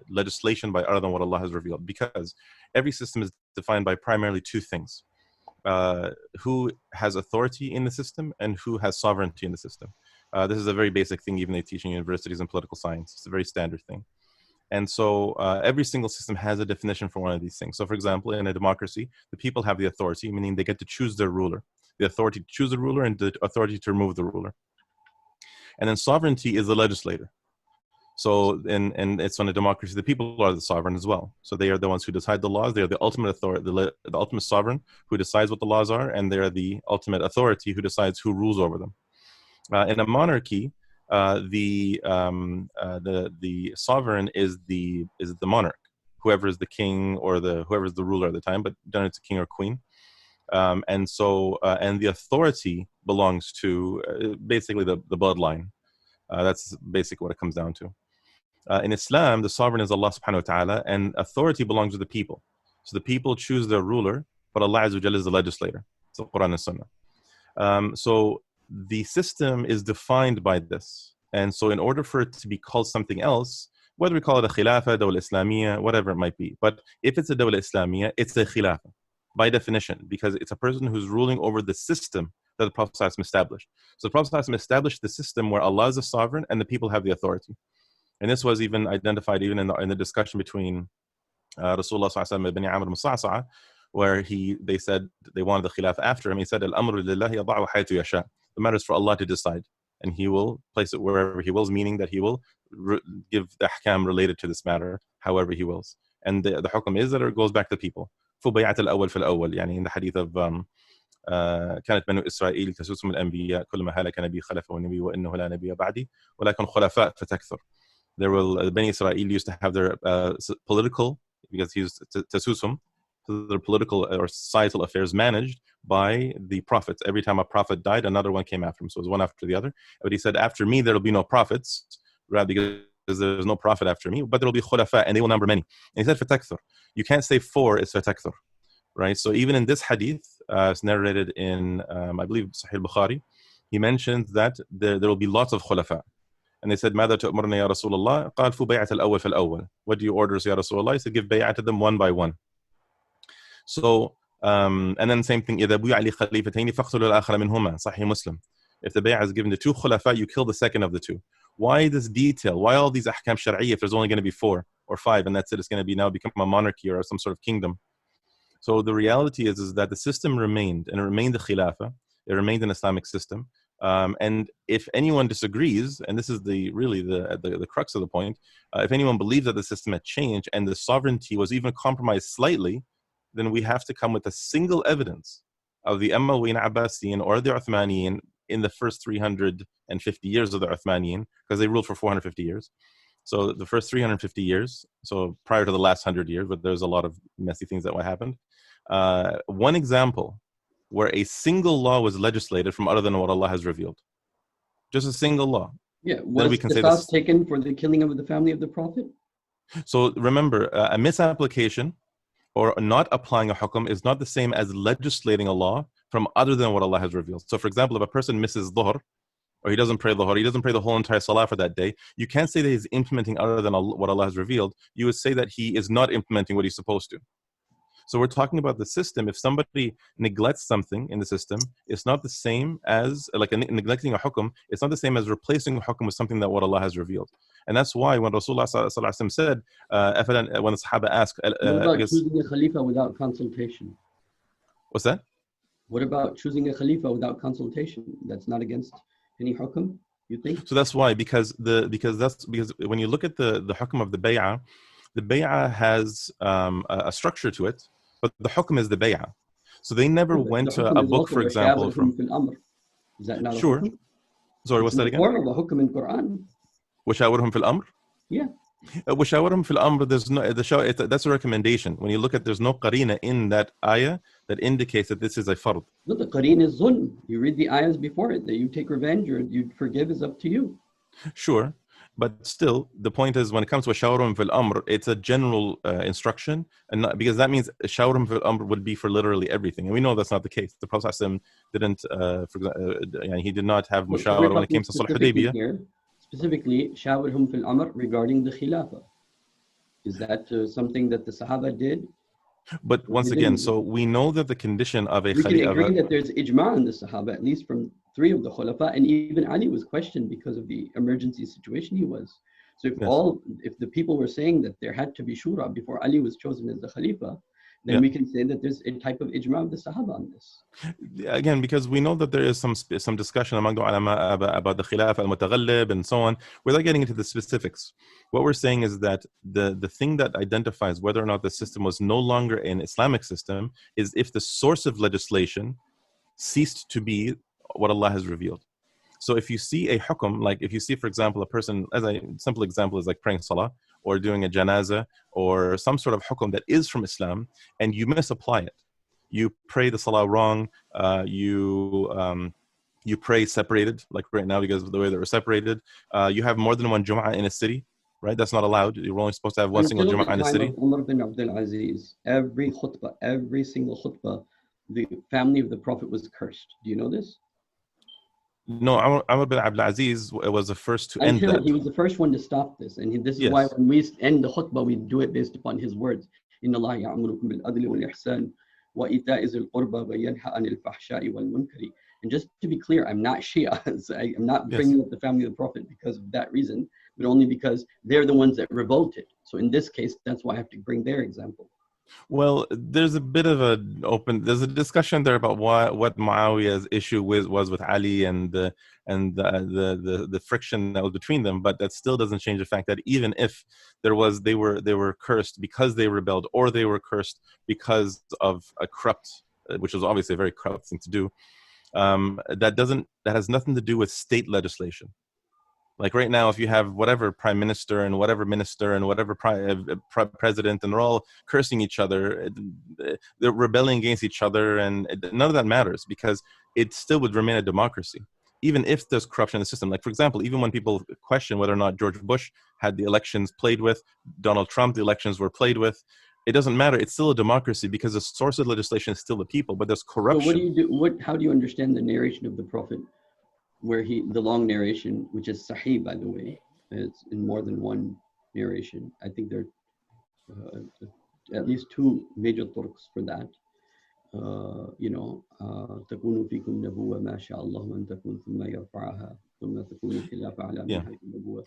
legislation by other than what Allah has revealed, because every system is defined by primarily two things: who has authority in the system and who has sovereignty in the system. This is a very basic thing, even they teach in universities and political science. It's a very standard thing. And so every single system has a definition for one of these things. So for example, in a democracy, the people have the authority, meaning they get to choose their ruler, the authority to choose the ruler and the authority to remove the ruler. And then sovereignty is the legislator. So and it's on a democracy, the people are the sovereign as well. So they are the ones who decide the laws. They are the ultimate authority, the ultimate sovereign who decides what the laws are, and they are the ultimate authority who decides who rules over them. In a monarchy, the sovereign is the monarch, whoever is the king or whoever is the ruler at the time, but then it's a king or queen. And the authority belongs to basically the bloodline. That's basically what it comes down to. In Islam, the sovereign is Allah subhanahu wa ta'ala, and authority belongs to the people. So the people choose their ruler, but Allah Azza wa Jalla is the legislator. So Quran and Sunnah. So the system is defined by this. And so in order for it to be called something else, whether we call it a Khilafah, Dawla Islamiyya, whatever it might be, but if it's a Dawla Islamiyya, it's a Khilafah by definition, because it's a person who's ruling over the system that the Prophet ﷺ established. So the Prophet ﷺ established the system where Allah is the sovereign and the people have the authority. And this was even identified even in the discussion between Rasulullah ﷺ and Ibn Amr al-Musa'sa'a, where they said they wanted the Khilafah after him. He said, Al-amru lillahi yada'u haythu yasha. The matter is for Allah to decide, and He will place it wherever He wills, meaning that He will give the ahkam related to this matter however He wills. And the hukm is that it goes back to people. فُبَيْعَةَ الْأَوَّلِ فِي الْأَوَّلِ, يعني in the hadith of كانت بنو إسرائيل تسوسهم الأنبياء كلما هلك نبي خلفه النبي وإنه لا نبي بعدي ولكن خلفاء فتكثر. Bani Israel used to have their political, because he used tasusum, their political or societal affairs managed by the prophets. Every time a prophet died, another one came after him. So it was one after the other. But he said, after me, there will be no prophets, rather because there's no prophet after me, but there will be khulafa, and they will number many. And he said, fatakthur. You can't say four, it's fatakthur. Right? So even in this hadith, it's narrated in, I believe, Sahih Bukhari, he mentions that there will be lots of khulafa. And they said, ماذا تأمرنا يا رسول الله؟ قال فبيعة الأول فالأول. What do you order us, Ya Rasulullah? He said, give bay'ah to them one by one. So, and then same thing, إذا بُيع لخليفتين فاقتلوا الآخر منهما. Sahih Muslim. If the bay'ah is given to two khulafa, you kill the second of the two. Why this detail? Why all these ahkam shar'iyya if there's only going to be 4 or 5 and that's it? It's going to now become a monarchy or some sort of kingdom. So the reality is that the system remained, and it remained the Khilafah. It remained an Islamic system. And if anyone disagrees, and this is really the crux of the point, if anyone believes that the system had changed and the sovereignty was even compromised slightly, then we have to come with a single evidence of the Umayyad Abbasiyin or the Uthmaniyin in the first 350 years of the Uthmaniyin, because they ruled for 450 years. So the first 350 years, so prior to the last 100 years, but there's a lot of messy things that happened. One example where a single law was legislated from other than what Allah has revealed. Just a single law. Yeah, was qisas taken for the killing of the family of the Prophet? So remember, a misapplication or not applying a hukum is not the same as legislating a law from other than what Allah has revealed. So for example, if a person misses dhuhr, or he doesn't pray dhuhr, he doesn't pray the whole entire salah for that day, you can't say that he's implementing other than what Allah has revealed. You would say that he is not implementing what he's supposed to. So we're talking about the system. If somebody neglects something in the system, it's not the same as, like neglecting a hukum, it's not the same as replacing a hukum with something that what Allah has revealed. And that's why when Rasulullah said, when the Sahaba asked, what about choosing a Khalifa without consultation? What's that? What about choosing a Khalifa without consultation? That's not against any hukum, you think? So that's why, because when you look at the hukum of the bay'ah has a structure to it, but the hukum is the bay'ah. So they never went to a book, for example, from... Is that not sure. Sorry, what's that again? Form of a hukum in Quran. وَشَاوِرْهُمْ فِي الْأَمْرِ? Yeah. وَشَاوِرْهُمْ فِي الْأَمْرِ, there's no, that's a recommendation. When you look at, there's no qarina in that ayah that indicates that this is a fard. No, the qarina is zulm. You read the ayahs before it, that you take revenge or you forgive is up to you. Sure. But still, the point is, when it comes to shawarum fil amr, it's a general instruction, and not, because that means shawarum fil amr would be for literally everything, and we know that's not the case. The Prophet didn't, he did not have mushawara when it came to Sulh Hudaybiyah. Specifically, shawarhum fil amr regarding the Khilafah. Is that something that the Sahaba did? But once again, so we know that the condition of a Khalifa... We can agree that there's ijma' in the Sahaba, at least from 3 of the Khulafa, and even Ali was questioned because of the emergency situation he was. So if the people were saying that there had to be shura before Ali was chosen as the Khalifa, then we can say that there's a type of ijma' of the Sahaba on this. Again, because we know that there is some discussion among the ulama about the Khilafah al-Mutaghallib and so on. Without getting into the specifics, what we're saying is that the thing that identifies whether or not the system was no longer an Islamic system is if the source of legislation ceased to be what Allah has revealed. So if you see a hukum, like if you see, for example, a person, as a simple example is like praying salah or doing a janazah or some sort of hukum that is from Islam, and you misapply it. You pray the salah wrong, you pray separated, like right now because of the way that we're separated. You have more than one Jum'ah in a city, right? That's not allowed. You're only supposed to have one single Jum'ah in a city. Umar bin Abdul-Aziz, every khutbah, every single khutbah, the family of the Prophet was cursed. Do you know this? No, Umar bin Abdul-Aziz was the first to end that. He was the first one to stop this. And this is why when we end the khutbah, we do it based upon his words. إِنَّ اللَّهَ يَأْمُرُكُم بِالْعَدْلِ وَالْإِحْسَانِ وَإِيتَاءِ ذِي الْقُرْبَى وَيَنْهَى عَنِ الْفَحْشَاءِ وَالْمُنكَرِ. And just to be clear, I'm not Shia. So I'm not bringing up the family of the Prophet because of that reason, but only because they're the ones that revolted. So in this case, that's why I have to bring their example. Well, there's a bit of there's a discussion there about what Muawiyah's issue was with Ali and the friction that was between them, but that still doesn't change the fact that even if they were cursed because they rebelled, or they were cursed because of a corrupt, which was obviously a very corrupt thing to do, that has nothing to do with state legislation. Like right now, if you have whatever prime minister and whatever minister and whatever president, and they're all cursing each other, they're rebelling against each other, and none of that matters because it still would remain a democracy, even if there's corruption in the system. Like, for example, even when people question whether or not George Bush had the elections played with, Donald Trump, the elections were played with, it doesn't matter. It's still a democracy because the source of legislation is still the people, but there's corruption. So what do you do? How do you understand the narration of the Prophet? Where the long narration, which is sahih, by the way, it's in more than one narration. I think there are at least 2 major turks for that. تكون فيكم نبوة ما شاء الله أن تكون ثم يرفعها ثم تكون الخلافة على من حيث النبوة.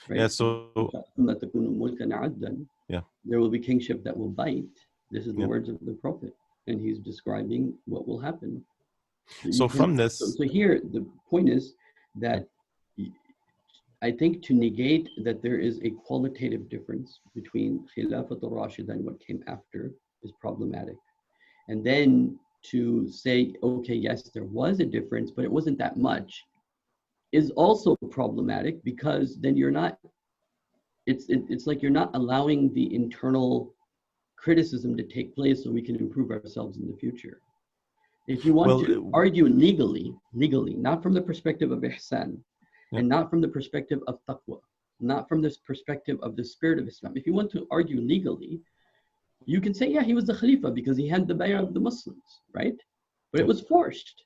Yeah, so ثم تكون ملكا عدلا. Yeah. There will be kingship that will bite. This is the words of the Prophet, and he's describing what will happen. So from this, so here the point is that I think to negate that there is a qualitative difference between Khilafat al-Rashida and what came after is problematic. And then to say, okay, yes, there was a difference, but it wasn't that much, is also problematic, because then you're not, it's like you're not allowing the internal criticism to take place so we can improve ourselves in the future. If you want to argue legally, not from the perspective of ihsan, and not from the perspective of taqwa, not from this perspective of the spirit of Islam. If you want to argue legally, you can say, yeah, he was the Khalifa because he had the bay'ah of the Muslims, right? But it was forced.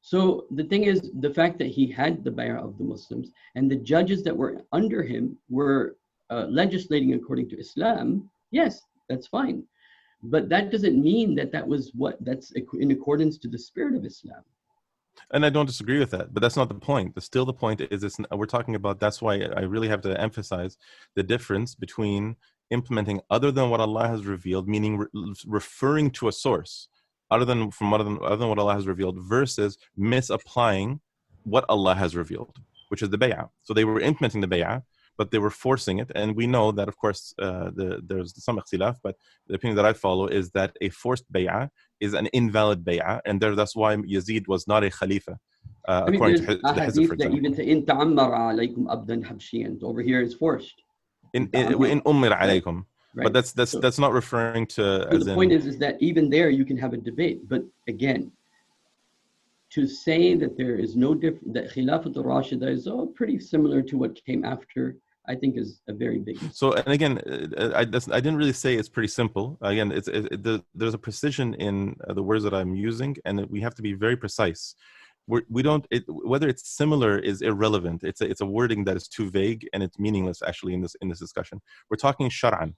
So the thing is, the fact that he had the bay'ah of the Muslims and the judges that were under him were legislating according to Islam, yes, that's fine. But that doesn't mean that that's in accordance to the spirit of Islam. and I don't disagree with that, but that's not the point. Still, the point is we're talking about, that's why I really have to emphasize the difference between implementing other than what Allah has revealed, meaning referring to a source other than what Allah has revealed, versus misapplying what Allah has revealed, which is the bay'ah. So they were implementing the bay'ah, but they were forcing it. And we know that, of course, there's some ikhtilaf, but the opinion that I follow is that a forced bay'ah is an invalid bay'ah, and that's why Yazid was not a khalifa, according to the Hizb, for example. Even in ta'ammar alaykum abdan habshiyan, over here is forced. In ummir alaykum. Right. But that's not referring to. So the point is that even there you can have a debate. But again, to say that there is no difference, that Khilafat al-Rashida is pretty similar to what came after, I think is a very big mistake. So, and again, I didn't really say it's pretty simple. Again, there's a precision in the words that I'm using, and we have to be very precise. Whether it's similar is irrelevant. It's a wording that is too vague and it's meaningless actually in this discussion. We're talking shar'an.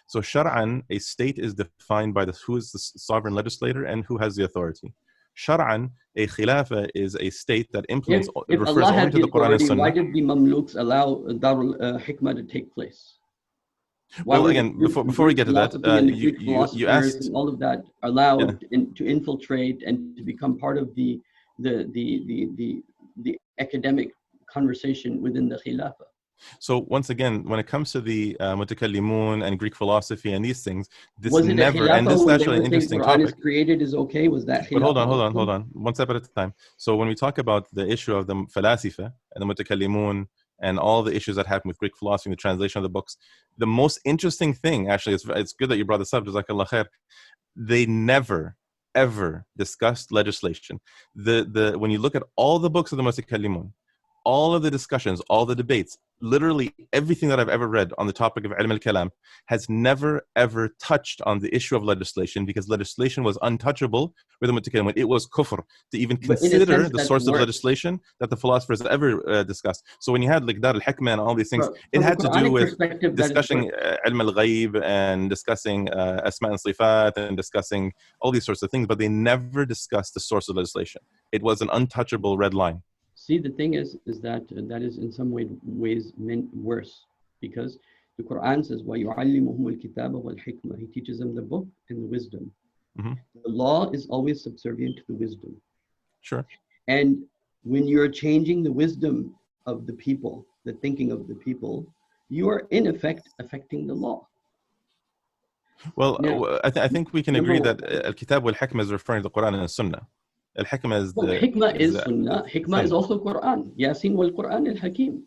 So shar'an, a state is defined by who is the sovereign legislator and who has the authority. Shar'an, a khilafah is a state that implements, if refers Allah only to the Quran and Sunnah. Why did the Mamluks allow Darul Hikmah to take place? Well, again, before we get to that, you asked, and all of that allowed to infiltrate and to become part of the academic conversation within the khilafah. So once again, when it comes to the mutakallimun and Greek philosophy and these things, this was it never, and this is actually an interesting topic. Is created is okay. Was that? But hold on, one step at a time. So when we talk about the issue of the falasifa and the mutakallimun and all the issues that happen with Greek philosophy and the translation of the books, the most interesting thing, actually, it's good that you brought this up, Jazakallah khair, they never ever discussed legislation. When you look at all the books of the mutakallimun, all of the discussions, all the debates, literally everything that I've ever read on the topic of ilm al-kalam has never ever touched on the issue of legislation, because legislation was untouchable with the mutakallimun. It was kufr to even consider the source of legislation that the philosophers ever discussed. So when you had like Dar al-Hikmah and all these things, it had to do with discussing ilm al-ghayb and discussing asma and sifat and discussing all these sorts of things, but they never discussed the source of legislation. It was an untouchable red line. See, the thing is that that is in some ways meant worse, because the Quran says, وَيُعَلِّمُهُمُ الْكِتَابَ وَالْحِكْمَةِ. He teaches them the book and the wisdom. Mm-hmm. The law is always subservient to the wisdom. Sure. And when you're changing the wisdom of the people, the thinking of the people, you are in effect affecting the law. Well, now, I think we can agree that Al-Kitab wal-Hikmah is referring to the Quran and the Sunnah. Al-Hikmah is Hikmah is Sunnah. Hikmah is also Quran. Yasin wal Quran al-Hakim.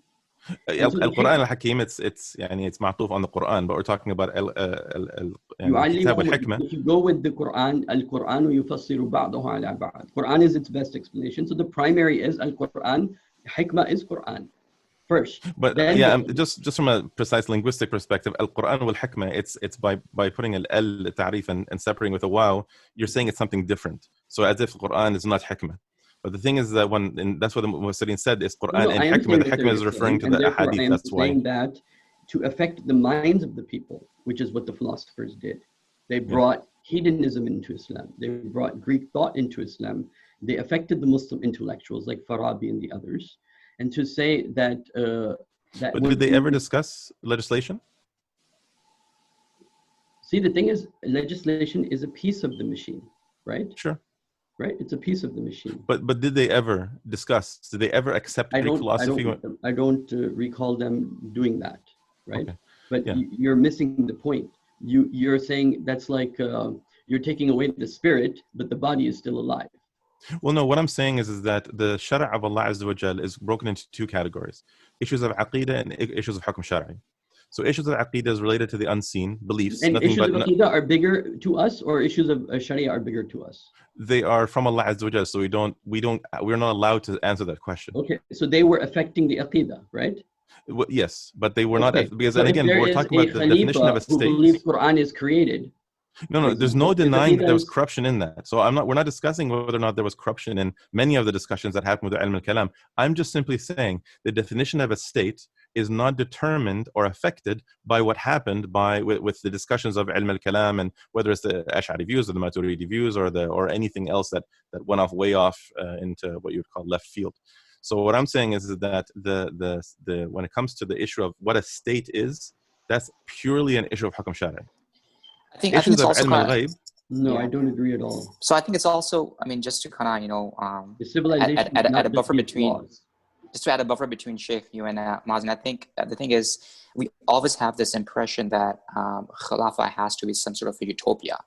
Al-Quran al-Hakim, it's ma'tuf on the Quran, but we're talking about Al-Kitab wal-Hikmah. If you go with the Quran, Al-Quran yufassiru ba'dahu ala ba'd. Quran is its best explanation. So the primary is Al-Quran. Hikmah is Quran first. But just from a precise linguistic perspective, Al-Quran wal-Hikmah, it's by putting al-ta'rif and separating with a waw, you're saying it's something different. So as if the Quran is not hikmah. But the thing is that that's what the Mufassirin said is Quran and hikmah. The hikmah is referring to the ahadith. That's why. Saying that to affect the minds of the people, which is what the philosophers did. They brought hedonism into Islam. They brought Greek thought into Islam. They affected the Muslim intellectuals like Farabi and the others. And to say that but did they ever discuss legislation? See, the thing is, legislation is a piece of the machine, right? Sure. right? It's a piece of the machine. But did they ever discuss? Did they ever accept Greek philosophy? I don't recall them doing that, right? Okay. But Yeah. you're missing the point. You're saying that's like you're taking away the spirit, but the body is still alive. Well, no, what I'm saying is that the Shara' of Allah Azza wa Jal is broken into two categories: issues of Aqidah and issues of Hukm Shara'i. So issues of Aqidah is related to the unseen beliefs. And nothing issues but of Aqidah are bigger to us, or issues of Sharia are bigger to us? They are from Allah Azza wa Jal, so we're not allowed to answer that question. Okay, so they were affecting the Aqidah, right? Yes, but they were Okay. not, because, So and if again, there we're is talking about the definition of a who state. believes Quran is created. No, there's no denying that there was corruption in that. So we're not discussing whether or not there was corruption in many of the discussions that happened with the Ilm al-Kalam. I'm just simply saying the definition of a state is not determined or affected by what happened with the discussions of Ilm al-Kalam, and whether it's the Ash'ari views or the Maturidi views or anything else that went way off into what you would call left field. So what I'm saying is that the when it comes to the issue of what a state is, that's purely an issue of Hukm Shari. I think it's also kind of, no, I don't agree at all. So I think it's also, I mean, just to kind of, the civilization add a buffer between, just to add a buffer between Sheikh, you and Mazin, I think the thing is, we always have this impression that Khilafah has to be some sort of a utopia.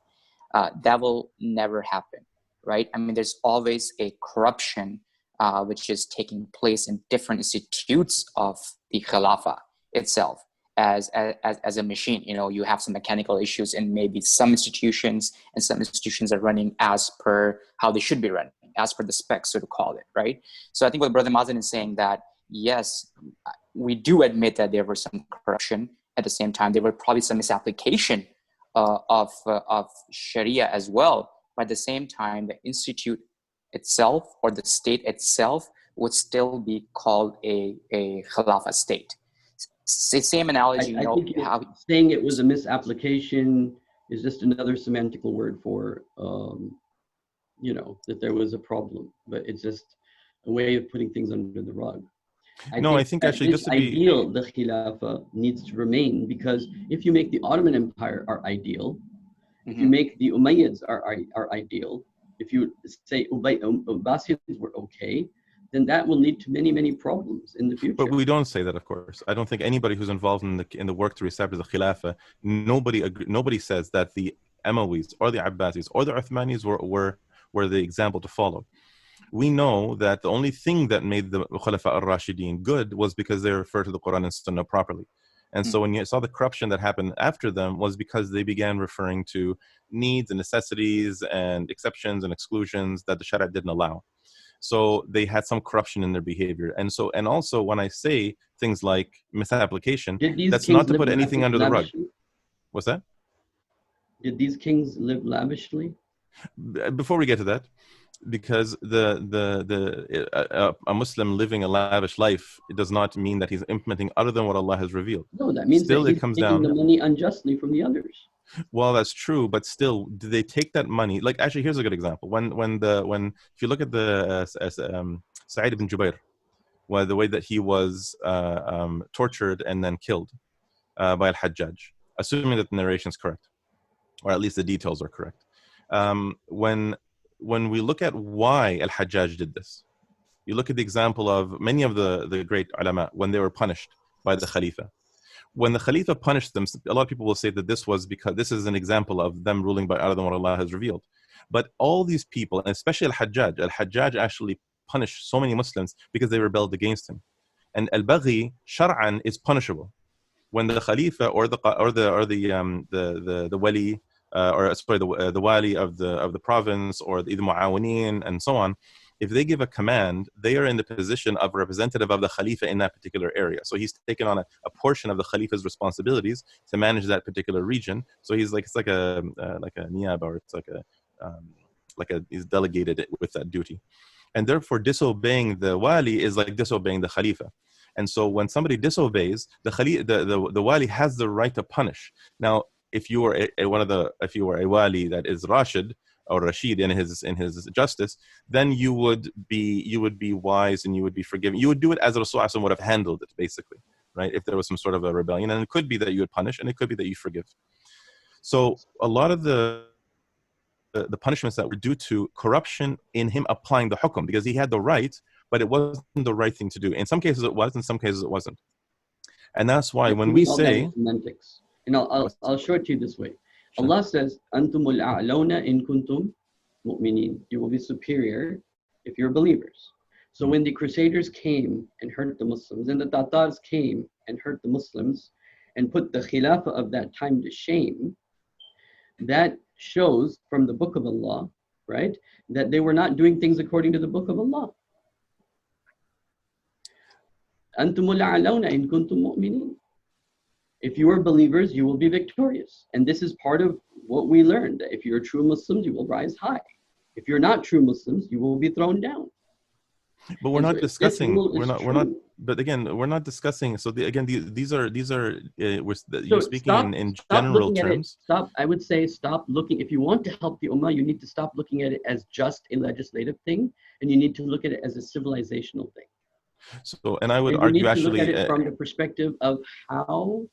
That will never happen, right? I mean, there's always a corruption which is taking place in different institutes of the Khilafah itself. As a machine, you have some mechanical issues in maybe some institutions, and some institutions are running as per how they should be running, as per the specs, so to call it, right? So I think what Brother Mazin is saying, that yes, we do admit that there was some corruption. At the same time, there were probably some misapplication of Sharia as well. But at the same time, the institute itself or the state itself would still be called a Khilafah state. Same analogy. I think saying it was a misapplication is just another semantical word for, that there was a problem. But it's just a way of putting things under the rug. I think actually, just to be ideal, the Khilafah needs to remain, because if you make the Ottoman Empire our ideal, if you make the Ummayyads our ideal, if you say Abbasids were okay, then that will lead to many, many problems in the future. But we don't say that, of course. I don't think anybody who's involved in the work to establish the Khilafah, nobody says that the Amawids or the Abbasids or the Uthmanis were the example to follow. We know that the only thing that made the Khulafa al-Rashidin good was because they refer to the Quran and Sunnah properly. And so when you saw the corruption that happened after them was because they began referring to needs and necessities and exceptions and exclusions that the Sharia didn't allow. So they had some corruption in their behavior. And also when I say things like misapplication, that's not to put anything under the rug. What's that? Did these kings live lavishly? Before we get to that, because a Muslim living a lavish life, it does not mean that he's implementing other than what Allah has revealed. No, that means still that he's it comes taking down the money unjustly from the others. Well, that's true, but still, do they take that money? Like, actually, here's a good example. When if you look at the Sa'id ibn Jubair, the way that he was tortured and then killed by al-Hajjaj, assuming that the narration is correct, or at least the details are correct. When we look at why al-Hajjaj did this, you look at the example of many of the great ulama when they were punished by the Khalifa. When the Khalifa punished them, a lot of people will say that this was because this is an example of them ruling by other than what Allah has revealed. But all these people, and especially al-Hajjaj actually punished so many Muslims because they rebelled against him. And al-Baghi shar'an is punishable. When the Khalifa or the wali, the wali of the province, or the mu'awinin and so on, if they give a command, they are in the position of representative of the Khalifa in that particular area. So he's taken on a portion of the Khalifa's responsibilities to manage that particular region. So he's like, it's like a niyab, or it's he's delegated with that duty. And therefore disobeying the wali is like disobeying the Khalifa. And so when somebody disobeys, the wali has the right to punish. Now, if you were a wali that is Rashid or Rashid in his justice, then you would be wise and you would be forgiving. You would do it as Rasulullah would have handled it, basically, right? If there was some sort of a rebellion, and it could be that you would punish, and it could be that you forgive. So a lot of the the punishments that were due to corruption in him applying the hukum, because he had the right, but it wasn't the right thing to do. In some cases it was, in some cases it wasn't. And that's why when we say semantics, and I'll show it to you this way. Sure. Allah says, "Antumul a'launa in kuntum mu'minin." You will be superior if you're believers. So when the Crusaders came and hurt the Muslims, and the Tatars came and hurt the Muslims, and put the Khilafah of that time to shame, that shows from the Book of Allah, right, that they were not doing things according to the Book of Allah. Antumul a'launa in kuntum mu'minin. If you are believers, you will be victorious. And this is part of what we learned. If you're true Muslims, you will rise high. If you're not true Muslims, you will be thrown down. But we're not discussing. We're not. But again, we're not discussing. So these are. You're speaking in general terms. I would say stop looking. If you want to help the Ummah, you need to stop looking at it as just a legislative thing, and you need to look at it as a civilizational thing. So, and I would argue you need to actually look at it from the perspective of how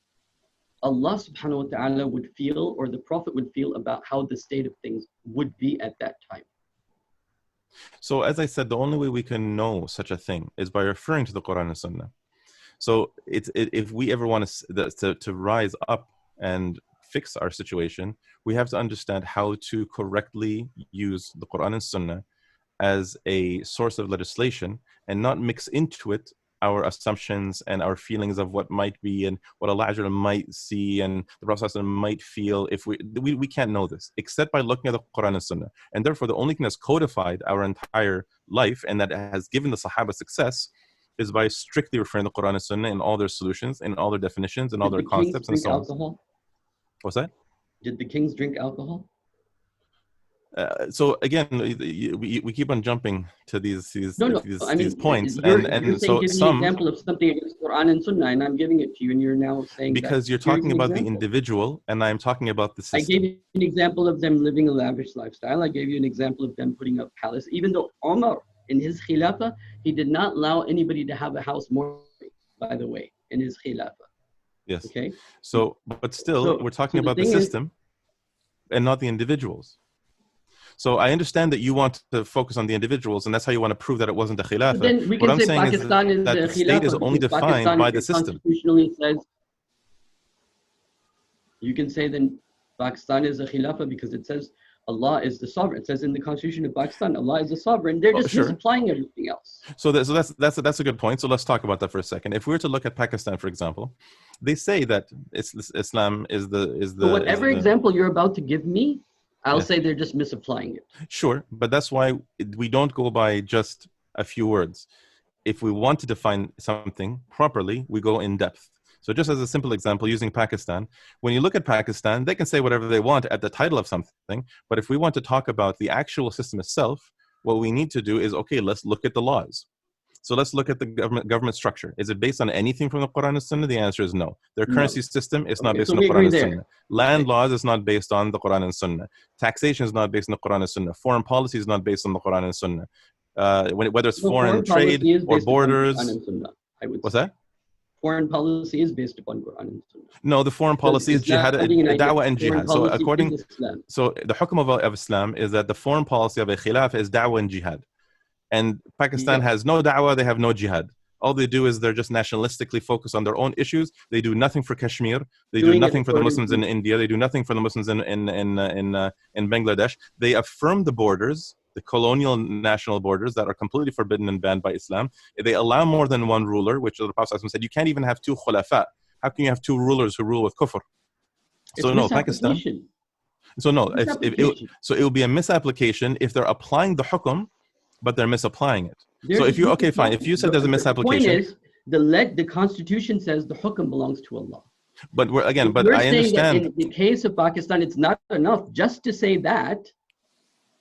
Allah subhanahu wa ta'ala would feel, or the Prophet would feel, about how the state of things would be at that time. So as I said, the only way we can know such a thing is by referring to the Quran and Sunnah. So if we ever want to rise up and fix our situation, we have to understand how to correctly use the Quran and Sunnah as a source of legislation, and not mix into it our assumptions and our feelings of what might be and what Allah might see and the Prophet might feel. If we can't know this except by looking at the Quran and Sunnah. And therefore the only thing that's codified our entire life and that has given the Sahaba success is by strictly referring to the Quran and Sunnah in all their solutions, in all their definitions, and all their concepts and so on. Alcohol? What's that? Did the kings drink alcohol? So again, we keep on jumping to these points, you're so give me an example of something against Quran and Sunnah, and I'm giving it to you, and you're now saying because you're talking about the individual, and I'm talking about the system. I gave you an example of them living a lavish lifestyle. I gave you an example of them putting up palace. Even though Omar, in his Khilafah, he did not allow anybody to have a house more, by the way, in his Khilafah. Yes. Okay. So, but still, we're talking about the system and not the individuals. So I understand that you want to focus on the individuals, and that's how you want to prove that it wasn't a khilafah. Then we can what I'm say saying Pakistan is that the state is only defined Pakistan by the system. Constitutionally says, you can say then Pakistan is a khilafah because it says Allah is the sovereign. It says in the constitution of Pakistan, Allah is the sovereign. They're just misapplying everything else. So that's a good point. So let's talk about that for a second. If we were to look at Pakistan, for example, they say that Islam is the. So whatever example you're about to give me, I'll say they're just misapplying it. Sure, but that's why we don't go by just a few words. If we want to define something properly, we go in depth. So just as a simple example, using Pakistan, when you look at Pakistan, they can say whatever they want at the title of something. But if we want to talk about the actual system itself, what we need to do is, okay, let's look at the laws. So let's look at the government structure. Is it based on anything from the Quran and Sunnah? The answer is no. Their currency system is not based on the Quran and Sunnah. Land laws is not based on the Quran and Sunnah. Taxation is not based on the Quran and Sunnah. Foreign policy is not based on the Quran and Sunnah. Whether it's foreign trade or borders. What's that? Foreign policy is based upon Quran and Sunnah. No, the foreign policy is jihad, da'wah and jihad. So the hukum of Islam is that the foreign policy of a khilafah is da'wah and jihad. And Pakistan has no da'wah, they have no jihad. All they do is they're just nationalistically focused on their own issues. They do nothing for Kashmir. They do nothing for the Muslims in India. They do nothing for the Muslims in Bangladesh. They affirm the borders, the colonial national borders that are completely forbidden and banned by Islam. They allow more than one ruler, which the Prophet said, you can't even have two khulafa. How can you have two rulers who rule with kufr? So no, Pakistan. So no, so it will be a misapplication if they're applying the hukum, but they're misapplying it. So if you, okay, fine. If you said there's a misapplication. The point is, the constitution says the hukum belongs to Allah. But I understand. That in the case of Pakistan, it's not enough just to say that,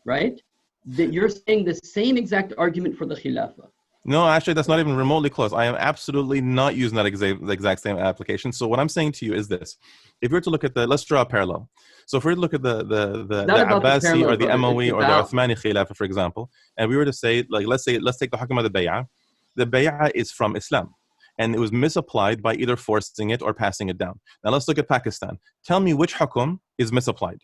right? That you're saying the same exact argument for the Khilafah. No, actually, that's not even remotely close. I am absolutely not using that exact same application. So what I'm saying to you is this. If we were to look at let's draw a parallel. So if we were to look at the Abbasi or the Umayya or the Uthmani Khilafah, for example, and we were to say, like, let's take the Hukum of the Bay'ah. The Bay'ah is from Islam. And it was misapplied by either forcing it or passing it down. Now let's look at Pakistan. Tell me which Hukum is misapplied.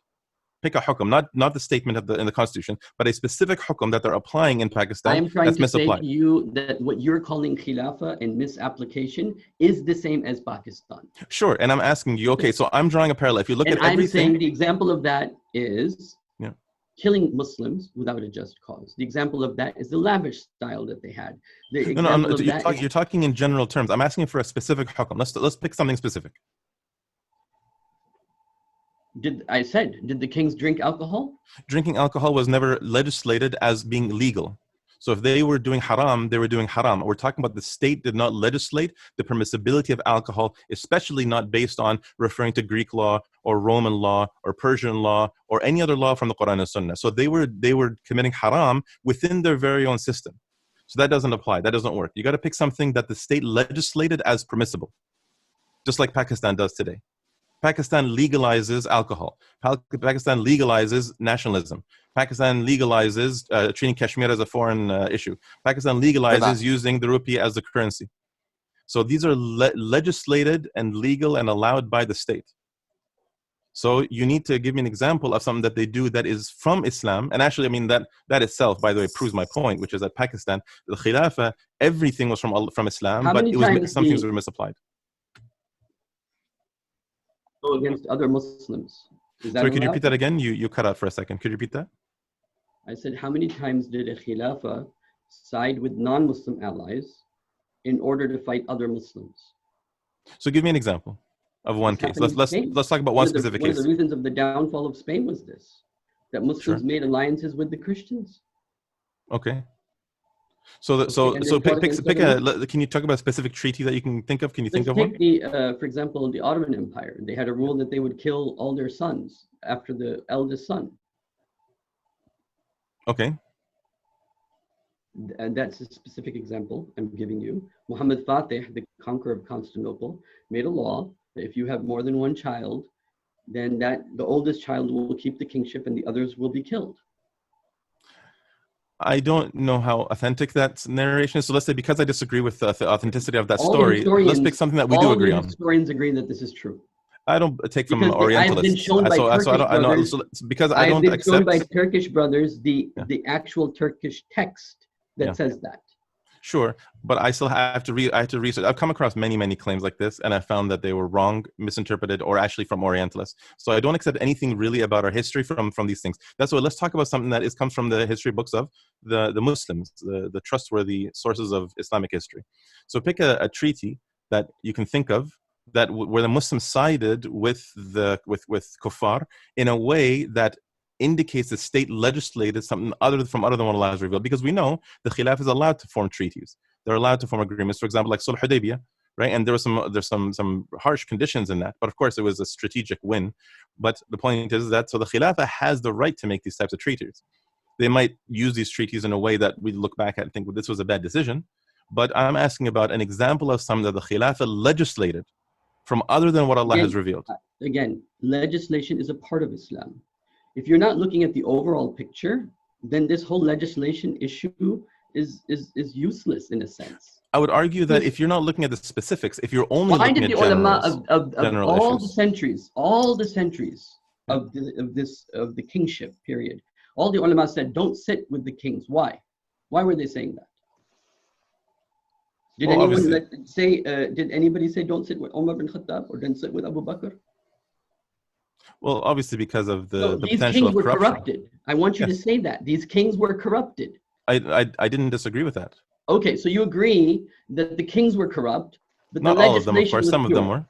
Pick a hukum, not the statement in the constitution, but a specific hukum that they're applying in Pakistan. I'm trying that's to say misapplied. to you that what you're calling khilafah and misapplication is the same as Pakistan. Sure, and I'm asking you, okay, so I'm drawing a parallel. If you look and at I'm everything, saying the example of that is killing Muslims without a just cause. The example of that is the lavish style that they had. The example of that you're talking in general terms. I'm asking for a specific hukum. Let's pick something specific. Did the kings drink alcohol? Drinking alcohol was never legislated as being legal. So if they were doing haram, they were doing haram. We're talking about the state did not legislate the permissibility of alcohol, especially not based on referring to Greek law or Roman law or Persian law or any other law from the Quran and Sunnah. So they were committing haram within their very own system. So that doesn't apply. That doesn't work. You got to pick something that the state legislated as permissible, just like Pakistan does today. Pakistan legalizes alcohol. Pakistan legalizes nationalism. Pakistan legalizes treating Kashmir as a foreign issue. Pakistan legalizes using the rupee as the currency. So these are legislated and legal and allowed by the state. So you need to give me an example of something that they do that is from Islam. And actually, I mean, that itself, by the way, proves my point, which is that Pakistan, the Khilafah, everything was from Islam, but some things were misapplied. Against other Muslims. Sorry, could you repeat that again? You cut out for a second. Could you repeat that? I said, how many times did a Khilafah side with non-Muslim allies in order to fight other Muslims? So give me an example of one case. Let's talk about one specific case. One of the reasons of the downfall of Spain was this, that Muslims made alliances with the Christians. Okay. So pick a. Can you talk about a specific treaty that you can think of? Can you think of one? For example, the Ottoman Empire. They had a rule that they would kill all their sons after the eldest son. Okay. And that's a specific example I'm giving you. Muhammad Fatih, the conqueror of Constantinople, made a law that if you have more than one child, then the oldest child will keep the kingship and the others will be killed. I don't know how authentic that narration is. So let's say, because I disagree with the authenticity of that story, let's pick something that we do agree on. All historians agree that this is true. I don't take from Orientalists. I've been shown by Turkish brothers the actual Turkish text that says that. Sure, but I still have to research. I've come across many claims like this, and I found that they were wrong, misinterpreted, or actually from Orientalists. So I don't accept anything really about our history from these things. That's why let's talk about something that comes from the history books of the Muslims, the trustworthy sources of Islamic history. So pick a treaty that you can think of that where the Muslims sided with kuffar in a way that indicates the state legislated something other than what Allah has revealed. Because we know the Khilafah is allowed to form treaties. They're allowed to form agreements, for example, like Sulh Hudaybiyah, right? And there's some harsh conditions in that. But of course, it was a strategic win. But the point is that, so the Khilafah has the right to make these types of treaties. They might use these treaties in a way that we look back at and think, well, this was a bad decision. But I'm asking about an example of something that the Khilafah legislated from other than what Allah has revealed. Again, legislation is a part of Islam. If you're not looking at the overall picture, then this whole legislation issue is useless in a sense. I would argue that if you're not looking at the specifics, if you're only looking at ulama of all the centuries of the kingship period, all the ulama said, don't sit with the kings. Why? Why were they saying that? Did anybody say don't sit with Omar bin Khattab or don't sit with Abu Bakr? Well, obviously because of the these potential kings were of corruption. Corrupted. I want you to say that. These kings were corrupted. I didn't disagree with that. Okay, so you agree that the kings were corrupt, but not the all of them, of course. was some pure. of them were.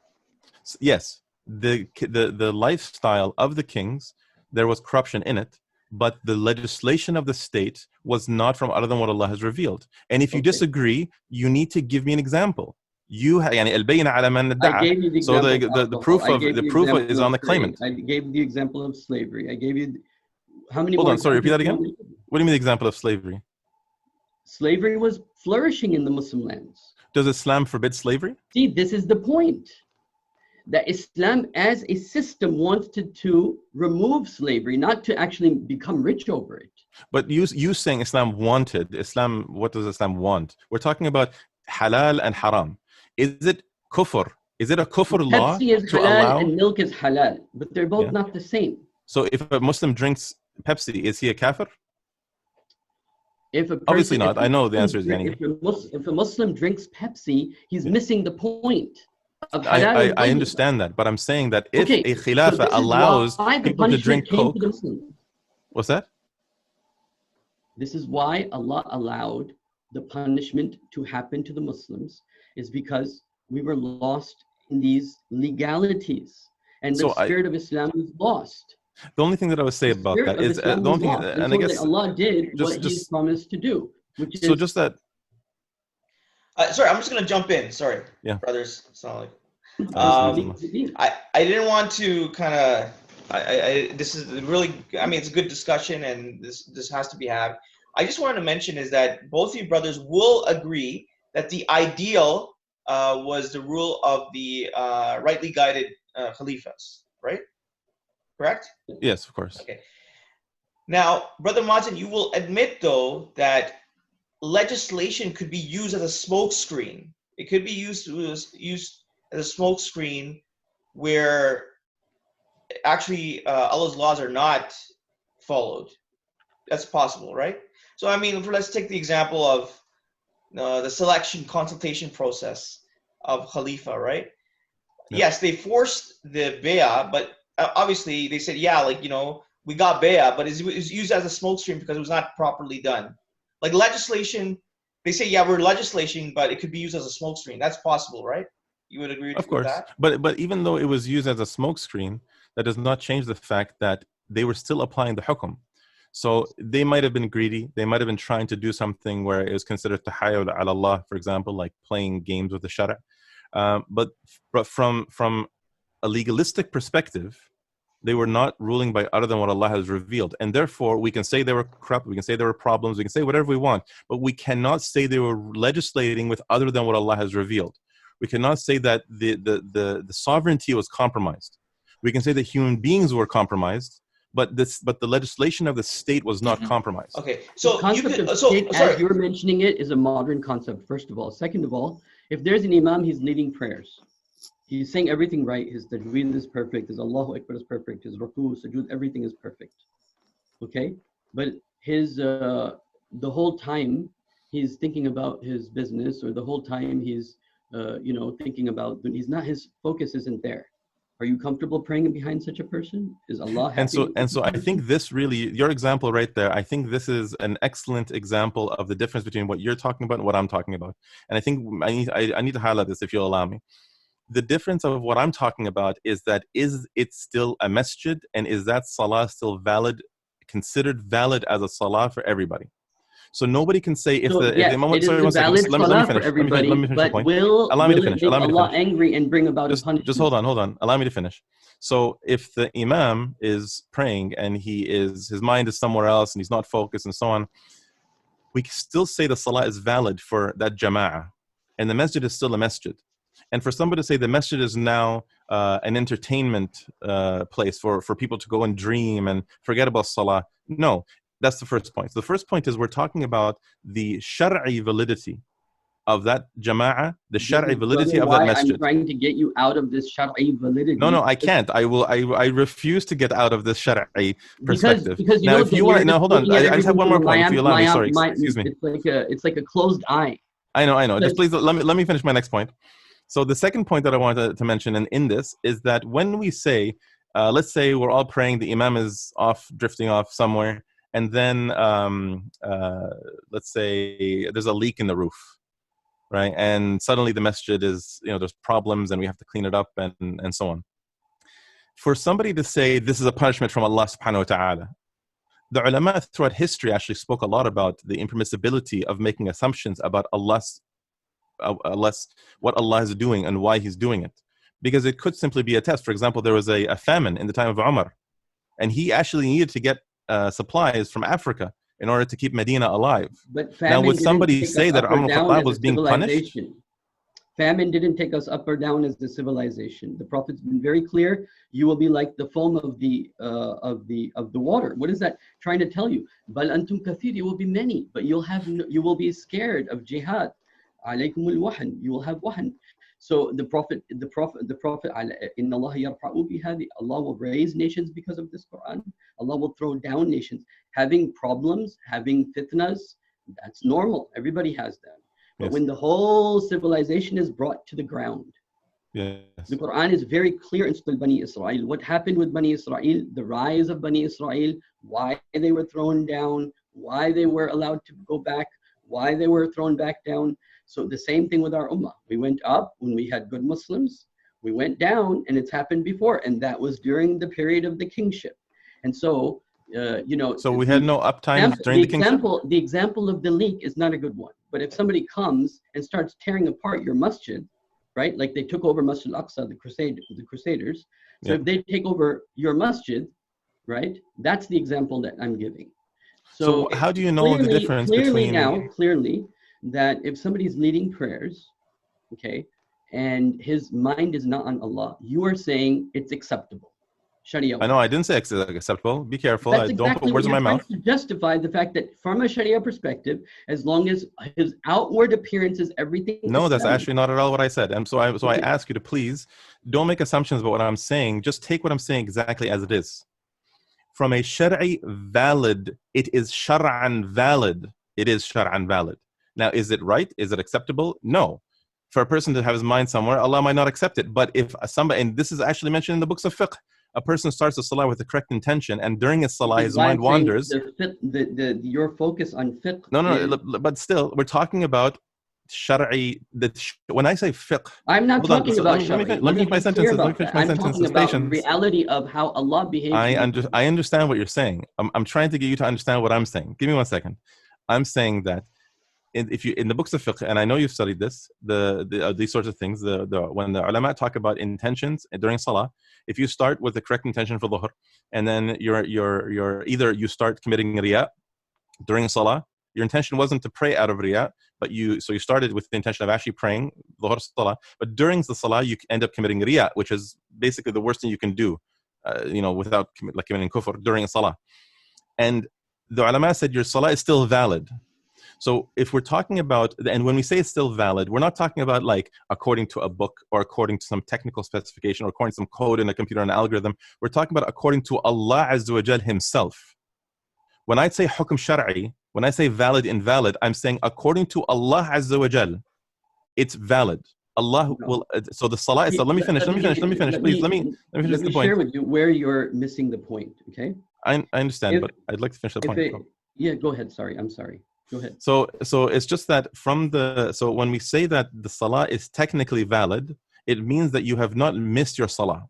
Yes, the lifestyle of the kings, there was corruption in it, but the legislation of the state was not from other than what Allah has revealed. And if you disagree, you need to give me an example. I gave you the example. So the proof is on the claimant. I gave the example of slavery. I gave you how many? Hold on, sorry, repeat that again. What do you mean the example of slavery? Slavery was flourishing in the Muslim lands. Does Islam forbid slavery? See, this is the point. That Islam as a system wanted to remove slavery, not to actually become rich over it. But you saying Islam wanted, what does Islam want? We're talking about halal and haram. Is it kufr? Is it a kufr law Pepsi is to halal allow? And milk is halal, but they're both not the same. So if a Muslim drinks Pepsi, is he a kafir? If a person, Obviously not. I know the answer is if a Muslim drinks Pepsi, he's missing the point of halal. I understand that, but I'm saying that if okay, a Khilafah so allows people to drink Coke, what's that? This is why Allah allowed the punishment to happen to the Muslims, is because we were lost in these legalities, and the spirit of Islam was lost. The only thing that I would say about that is the only thing, and I guess Allah did what He promised to do, which is so just that. Sorry, I'm just gonna jump in. Sorry, brothers. I didn't want to kind of. This is really. I mean, it's a good discussion, and this has to be had. I just wanted to mention is that both of you brothers will agree that the ideal was the rule of the rightly guided Khalifas, right? Correct? Yes, of course. Okay. Now, Brother Mazin, you will admit, though, that legislation could be used as a smokescreen. It could be used as a smokescreen where actually Allah's laws are not followed. That's possible, right? So, I mean, let's take the example of the selection consultation process of Khalifa, right? Yeah. Yes, they forced the bay'ah, but obviously they said, yeah, like, you know, we got bay'ah, but it was used as a smokescreen because it was not properly done. Like legislation, they say, yeah, we're legislating, but it could be used as a smokescreen. That's possible, right? You would agree with that? Of course. But even though it was used as a smokescreen, that does not change the fact that they were still applying the hukum. So they might have been greedy. They might have been trying to do something where it was considered tahayyul ala Allah, for example, like playing games with the shara. But from a legalistic perspective, they were not ruling by other than what Allah has revealed. And therefore, we can say they were corrupt, we can say there were problems, we can say whatever we want, but we cannot say they were legislating with other than what Allah has revealed. We cannot say that the sovereignty was compromised. We can say that human beings were compromised, but the legislation of the state was not compromised. Okay, so the concept of state, as you're mentioning it, is a modern concept, first of all. Second of all, if there's an imam, he's leading prayers. He's saying everything right. His tajweed is perfect. His Allahu Akbar is perfect. His ruku, sujood, everything is perfect. Okay? But his the whole time he's thinking about his business, or the whole time he's thinking about, his focus isn't there. Are you comfortable praying behind such a person? Is Allah happy? And so I think this really, your example right there, I think this is an excellent example of the difference between what you're talking about and what I'm talking about. And I think I need to highlight this, if you'll allow me. The difference of what I'm talking about is that, is it still a masjid, and is that salah still valid, considered valid as a salah for everybody? So nobody can say if the imam, it is a valid salah for everybody, but will it make Allah angry and bring about a punishment? Just hold on. Allow me to finish. So if the imam is praying and his mind is somewhere else and he's not focused and so on, we can still say the salah is valid for that jama'ah, and the masjid is still a masjid. And for somebody to say the masjid is now an entertainment place for people to go and dream and forget about salah, no. That's the first point. So the first point is we're talking about the shar'i validity of that jama'ah, the shar'i validity of that masjid. I'm trying to get you out of this shar'i validity. No, I can't. I refuse to get out of this shar'i perspective. Because now, if you want, now hold on. I just have one more point. If you allow me, sorry, excuse me. It's like a closed eye. I know. Just please let me finish my next point. So the second point that I wanted to mention, and in this, is that when we say, let's say we're all praying, the imam is drifting off somewhere, and then let's say there's a leak in the roof, right? And suddenly the masjid is, there's problems and we have to clean it up and so on. For somebody to say this is a punishment from Allah subhanahu wa ta'ala, the ulama throughout history actually spoke a lot about the impermissibility of making assumptions about what Allah is doing and why He's doing it. Because it could simply be a test. For example, there was a famine in the time of Omar, and he actually needed to get supplies from Africa in order to keep Medina alive. But now, would somebody say that Umar al-Khattab was being punished? Famine didn't take us up or down as the civilization. The Prophet's been very clear. You will be like the foam of the water. What is that trying to tell you? Bal antum kathir, you will be many, but you will be scared of jihad. Alaykum al-wahan, you will have wahan. So the Prophet, Inna Allah yarfa'u bihadi, Allah will raise nations because of this Quran. Allah will throw down nations. Having problems, having fitnas, that's normal. Everybody has them. But Yes. when the whole civilization is brought to the ground, Yes. the Quran is very clear in Surah Bani Israel. What happened with Bani Israel, the rise of Bani Israel, why they were thrown down, why they were allowed to go back, why they were thrown back down. So the same thing with our Ummah. We went up when we had good Muslims. We went down, and it's happened before. And that was during the period of the kingship. And so, So we had no uptime during the kingship? The example of the leak is not a good one. But if somebody comes and starts tearing apart your masjid, right? Like they took over Masjid al-Aqsa, the Crusaders. So if they take over your masjid, right? That's the example that I'm giving. So how do you know the difference between... Clearly, that if somebody's leading prayers, okay, and his mind is not on Allah, you are saying it's acceptable. Sharia. I know, I didn't say acceptable. Be careful. That's Don't put words in my mouth. To justify the fact that from a Sharia perspective, as long as his outward appearance is everything. No, that's actually not at all what I said. And so I ask you to please don't make assumptions about what I'm saying. Just take what I'm saying exactly as it is. From a Shari'i valid, it is Shar'an valid. It is Shar'an valid. Now, is it right? Is it acceptable? No. For a person to have his mind somewhere, Allah might not accept it. But if somebody, and this is actually mentioned in the books of fiqh, a person starts a salah with the correct intention, and during his salah, his mind wanders. Your focus on fiqh. No, but still, we're talking about Shari'i. When I say fiqh, I'm not talking about Shari'i. Let me finish my sentences. I'm talking about the reality of how Allah behaves. I understand what you're saying. I'm trying to get you to understand what I'm saying. Give me 1 second. I'm saying that if you in the books of fiqh, and I know you've studied this, these sorts of things, when the ulama talk about intentions during salah, if you start with the correct intention for dhuhr, and then you're either you start committing riyah during salah, your intention wasn't to pray out of riyah, but you started with the intention of actually praying dhuhr salah, but during the salah you end up committing riyah, which is basically the worst thing you can do, without committing kufr during salah. And the ulama said your salah is still valid. So if we're talking about, and when we say it's still valid, we're not talking about like according to a book or according to some technical specification or according to some code in a computer, an algorithm. We're talking about according to Allah Azza wa Jal himself. When I say hukm shar'i, when I say valid, invalid, I'm saying according to Allah Azza wa Jal, it's valid. Allah will, so the salah is, let me finish, please. Let me finish the point. Share with you where you're missing the point, okay? I understand, but I'd like to finish the point. Yeah, go ahead, sorry, I'm sorry. Go ahead. So it's just that so when we say that the salah is technically valid, it means that you have not missed your salah.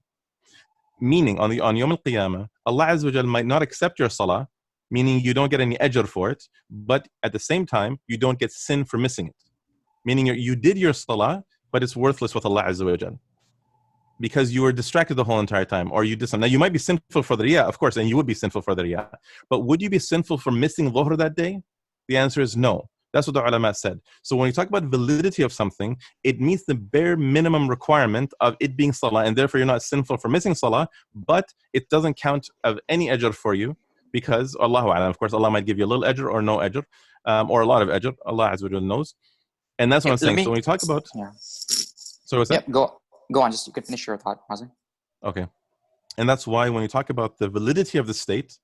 Meaning on Yawm al-Qiyamah, Allah Azza wa Jal might not accept your salah, meaning you don't get any ajr for it, but at the same time, you don't get sin for missing it. Meaning you did your salah, but it's worthless with Allah Azza wa Jal, because you were distracted the whole entire time, or you did something. Now, you might be sinful for the riyah, of course, and you would be sinful for the riyah, but would you be sinful for missing dhuhr that day? The answer is no. That's what the ulama said. So when you talk about validity of something, it meets the bare minimum requirement of it being salah, and therefore you're not sinful for missing salah, but it doesn't count of any ajr for you, because Allahu a'lam, of course, Allah might give you a little ajr or no ajr, or a lot of ajr. Allah Azza wa Jalla knows. And that's what I'm saying. So when you talk about... Yeah. So what's that? Go on, just you can finish your thought, Mazin. Okay. And that's why when you talk about the validity of the state,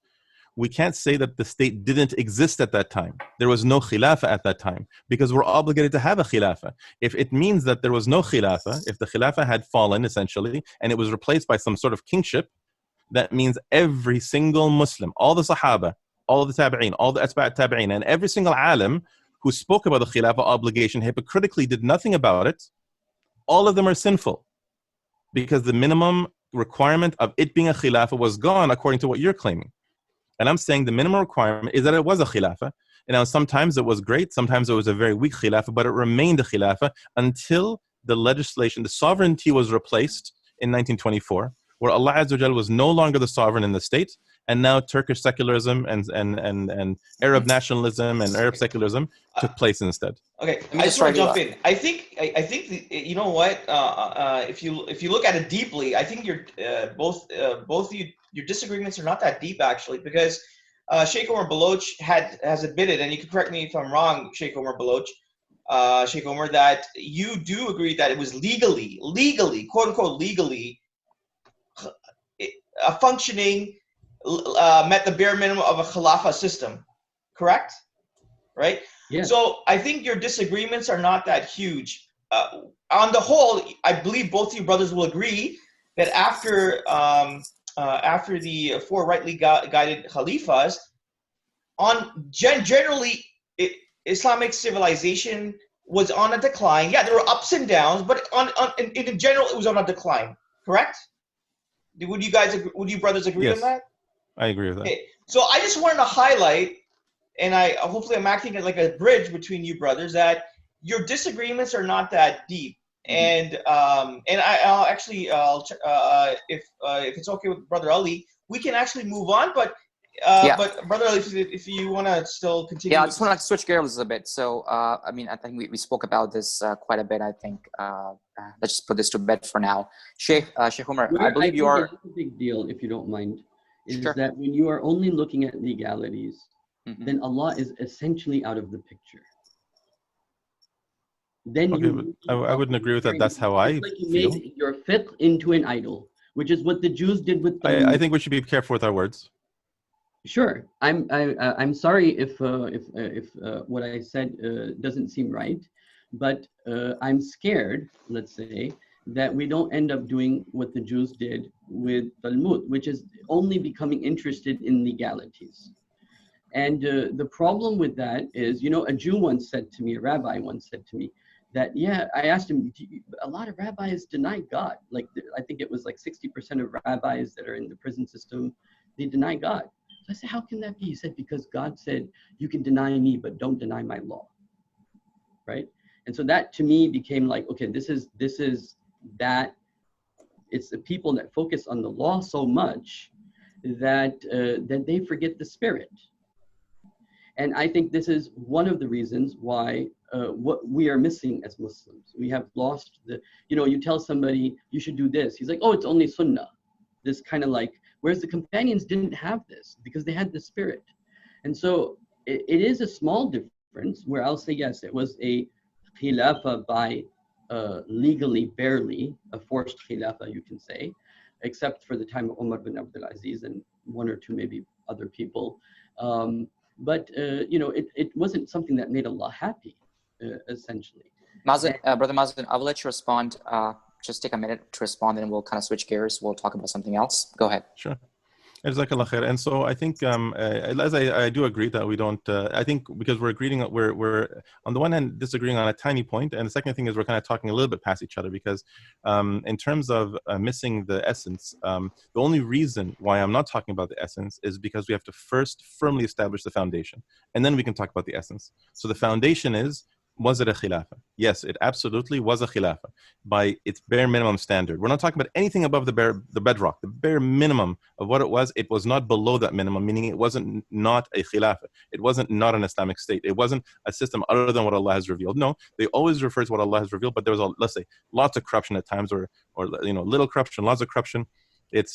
we can't say that the state didn't exist at that time. There was no Khilafah at that time, because we're obligated to have a Khilafah. If it means that there was no Khilafah, if the Khilafah had fallen essentially, and it was replaced by some sort of kingship, that means every single Muslim, all the Sahaba, all the Tabi'een, all the Atba' Tabi'een, and every single alim who spoke about the Khilafah obligation hypocritically did nothing about it, all of them are sinful, because the minimum requirement of it being a Khilafah was gone according to what you're claiming. And I'm saying the minimum requirement is that it was a Khilafah. And now sometimes it was great, sometimes it was a very weak Khilafah, but it remained a Khilafah until the legislation, the sovereignty was replaced in 1924, where Allah Azza wa Jal was no longer the sovereign in the state, and now Turkish secularism and Arab nationalism and Arab secularism took place instead. Okay, I just want to jump in. I think you know what? If you look at it deeply, I think you're both your disagreements are not that deep actually, because Sheikh Omar Baloch has admitted, and you can correct me if I'm wrong, Sheikh Omar Baloch, Sheikh Omar, that you do agree that it was legally, quote unquote, legally, a functioning, met the bare minimum of a Khilafah system, correct? Right? Yeah. So I think your disagreements are not that huge. On the whole, I believe both of you brothers will agree that after the four rightly guided Khalifas, generally Islamic civilization was on a decline. Yeah, there were ups and downs, but in general, it was on a decline. Correct? Would you brothers agree on Yes, that? I agree with that. Okay. So I just wanted to highlight, and hopefully I'm acting like a bridge between you brothers, that your disagreements are not that deep. And I'll actually, if it's okay with Brother Ali, we can actually move on. But Brother Ali, if you want to still continue. Yeah, I just want to switch gears a bit. So, I mean, I think we spoke about this quite a bit. I think let's just put this to bed for now. Sheikh Umar, I believe you are. A big deal, if you don't mind, is Sure. that when you are only looking at legalities, then Allah is essentially out of the picture. Then Okay, I wouldn't agree with that. That's how I like you feel. made your fiqh into an idol, which is what the Jews did with the. I think we should be careful with our words. Sure, I'm sorry if what I said doesn't seem right, but I'm scared, let's say, that we don't end up doing what the Jews did with Talmud, which is only becoming interested in legalities. And the problem with that is, a Jew once said to me, a rabbi once said to me, that, I asked him, a lot of rabbis deny God. Like, I think it was like 60% of rabbis that are in the prison system, they deny God. So I said, how can that be? He said, because God said, you can deny me, but don't deny my law, right? And so that to me became like, okay, this is that. It's the people that focus on the law so much that they forget the spirit. And I think this is one of the reasons why what we are missing as Muslims. We have lost you tell somebody you should do this. He's like, oh, it's only sunnah. This kind of like, whereas the companions didn't have this because they had the spirit. And so it is a small difference where I'll say, yes, it was a khilafah by legally, barely, a forced khilafah, you can say, except for the time of Umar bin Abdul-Aziz and one or two maybe other people. But it wasn't something that made Allah happy, essentially. Mazin, Brother Mazin, I will let you respond. Just take a minute to respond, and we'll kind of switch gears. We'll talk about something else. Go ahead. Sure. Jazakallah khair. And so I think, as I do agree that we don't, I think because we're agreeing, we're on the one hand disagreeing on a tiny point, and the second thing is we're kind of talking a little bit past each other because in terms of missing the essence, the only reason why I'm not talking about the essence is because we have to first firmly establish the foundation, and then we can talk about the essence. So the foundation is, was it a khilafah? Yes, it absolutely was a khilafah by its bare minimum standard. We're not talking about anything above the bedrock, the bare minimum of what it was. It was not below that minimum, meaning it wasn't not a khilafah. It wasn't not an Islamic state. It wasn't a system other than what Allah has revealed. No, they always refer to what Allah has revealed, but there was, let's say, lots of corruption at times, or little corruption, lots of corruption. It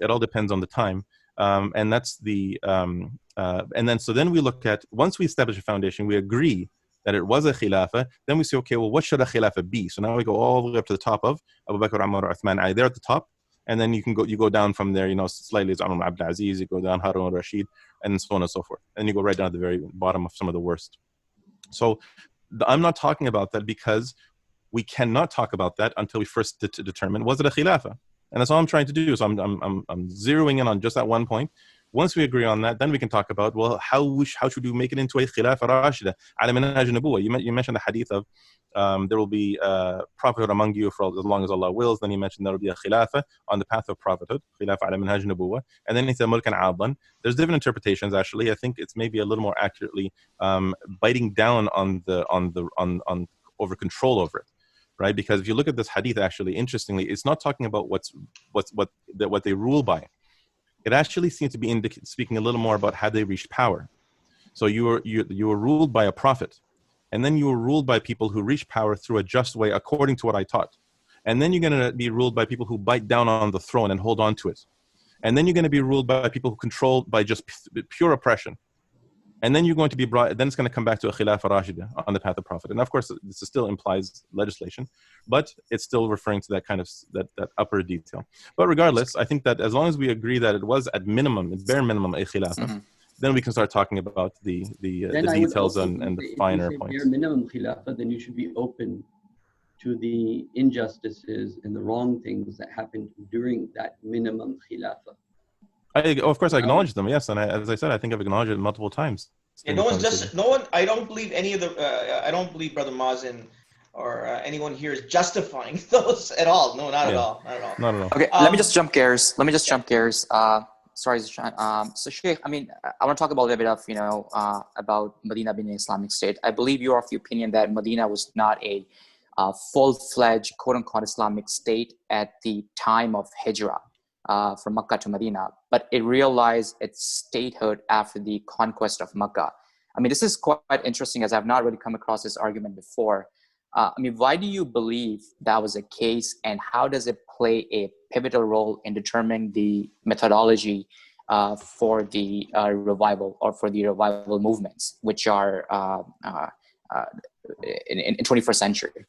all depends on the time. And that's the and then we look at, once we establish a foundation, we agree that it was a khilafah, then we say, okay, well, what should a khilafah be? So now we go all the way up to the top of Abu Bakr, Umar, Uthman, Ali. They're at the top, and then you go down from there, slightly as Umar ibn Abdul-Aziz, you go down Harun al-Rashid, and so on and so forth. And you go right down to the very bottom of some of the worst. So I'm not talking about that because we cannot talk about that until we first determine, was it a khilafah? And that's all I'm trying to do. So I'm zeroing in on just that one point. Once we agree on that, then we can talk about, well, how should we make it into a khilafah rashida? Ala minhaj nubuwah. You mentioned the hadith of there will be prophethood among you for as long as Allah wills. Then he mentioned there will be a khilafah on the path of prophethood, khilafah ala minhaj nubuwah. And then he said mulkan adlan. There's different interpretations actually. I think it's maybe a little more accurately biting down on over control over it. Right? Because if you look at this hadith, actually, interestingly, it's not talking about what they rule by. It actually seems to be speaking a little more about how they reached power. So you were ruled by a prophet, and then you were ruled by people who reach power through a just way, according to what I taught. And then you're going to be ruled by people who bite down on the throne and hold on to it. And then you're going to be ruled by people who control by just pure oppression. And then you're going to be brought, then it's going to come back to a Khilafah Rashida on the path of Prophet. And of course, this still implies legislation, but it's still referring to that kind of, that upper detail. But regardless, I think that as long as we agree that it was at minimum, at bare minimum, a Khilafah, then we can start talking about the details and the finer points. Bare minimum Khilafah, then you should be open to the injustices and the wrong things that happened during that minimum Khilafah. Of course, I acknowledge them, yes, and as I said, I think I've acknowledged it multiple times. Yeah, I don't believe any of the, I don't believe Brother Mazin or anyone here is justifying those at all. No, not at all. Not at all. Not at all. Okay, let me just jump gears. Sorry, Zishan. So Sheikh, I mean, I want to talk about a little bit of, about Medina being an Islamic state. I believe you are of the opinion that Medina was not a full-fledged, quote-unquote, Islamic state at the time of Hijrah. From Makkah to Medina, but it realized its statehood after the conquest of Makkah. I mean, this is quite interesting, as I've not really come across this argument before. I mean, why do you believe that was the case, and how does it play a pivotal role in determining the methodology for the revival, or for the revival movements, which are in 21st century?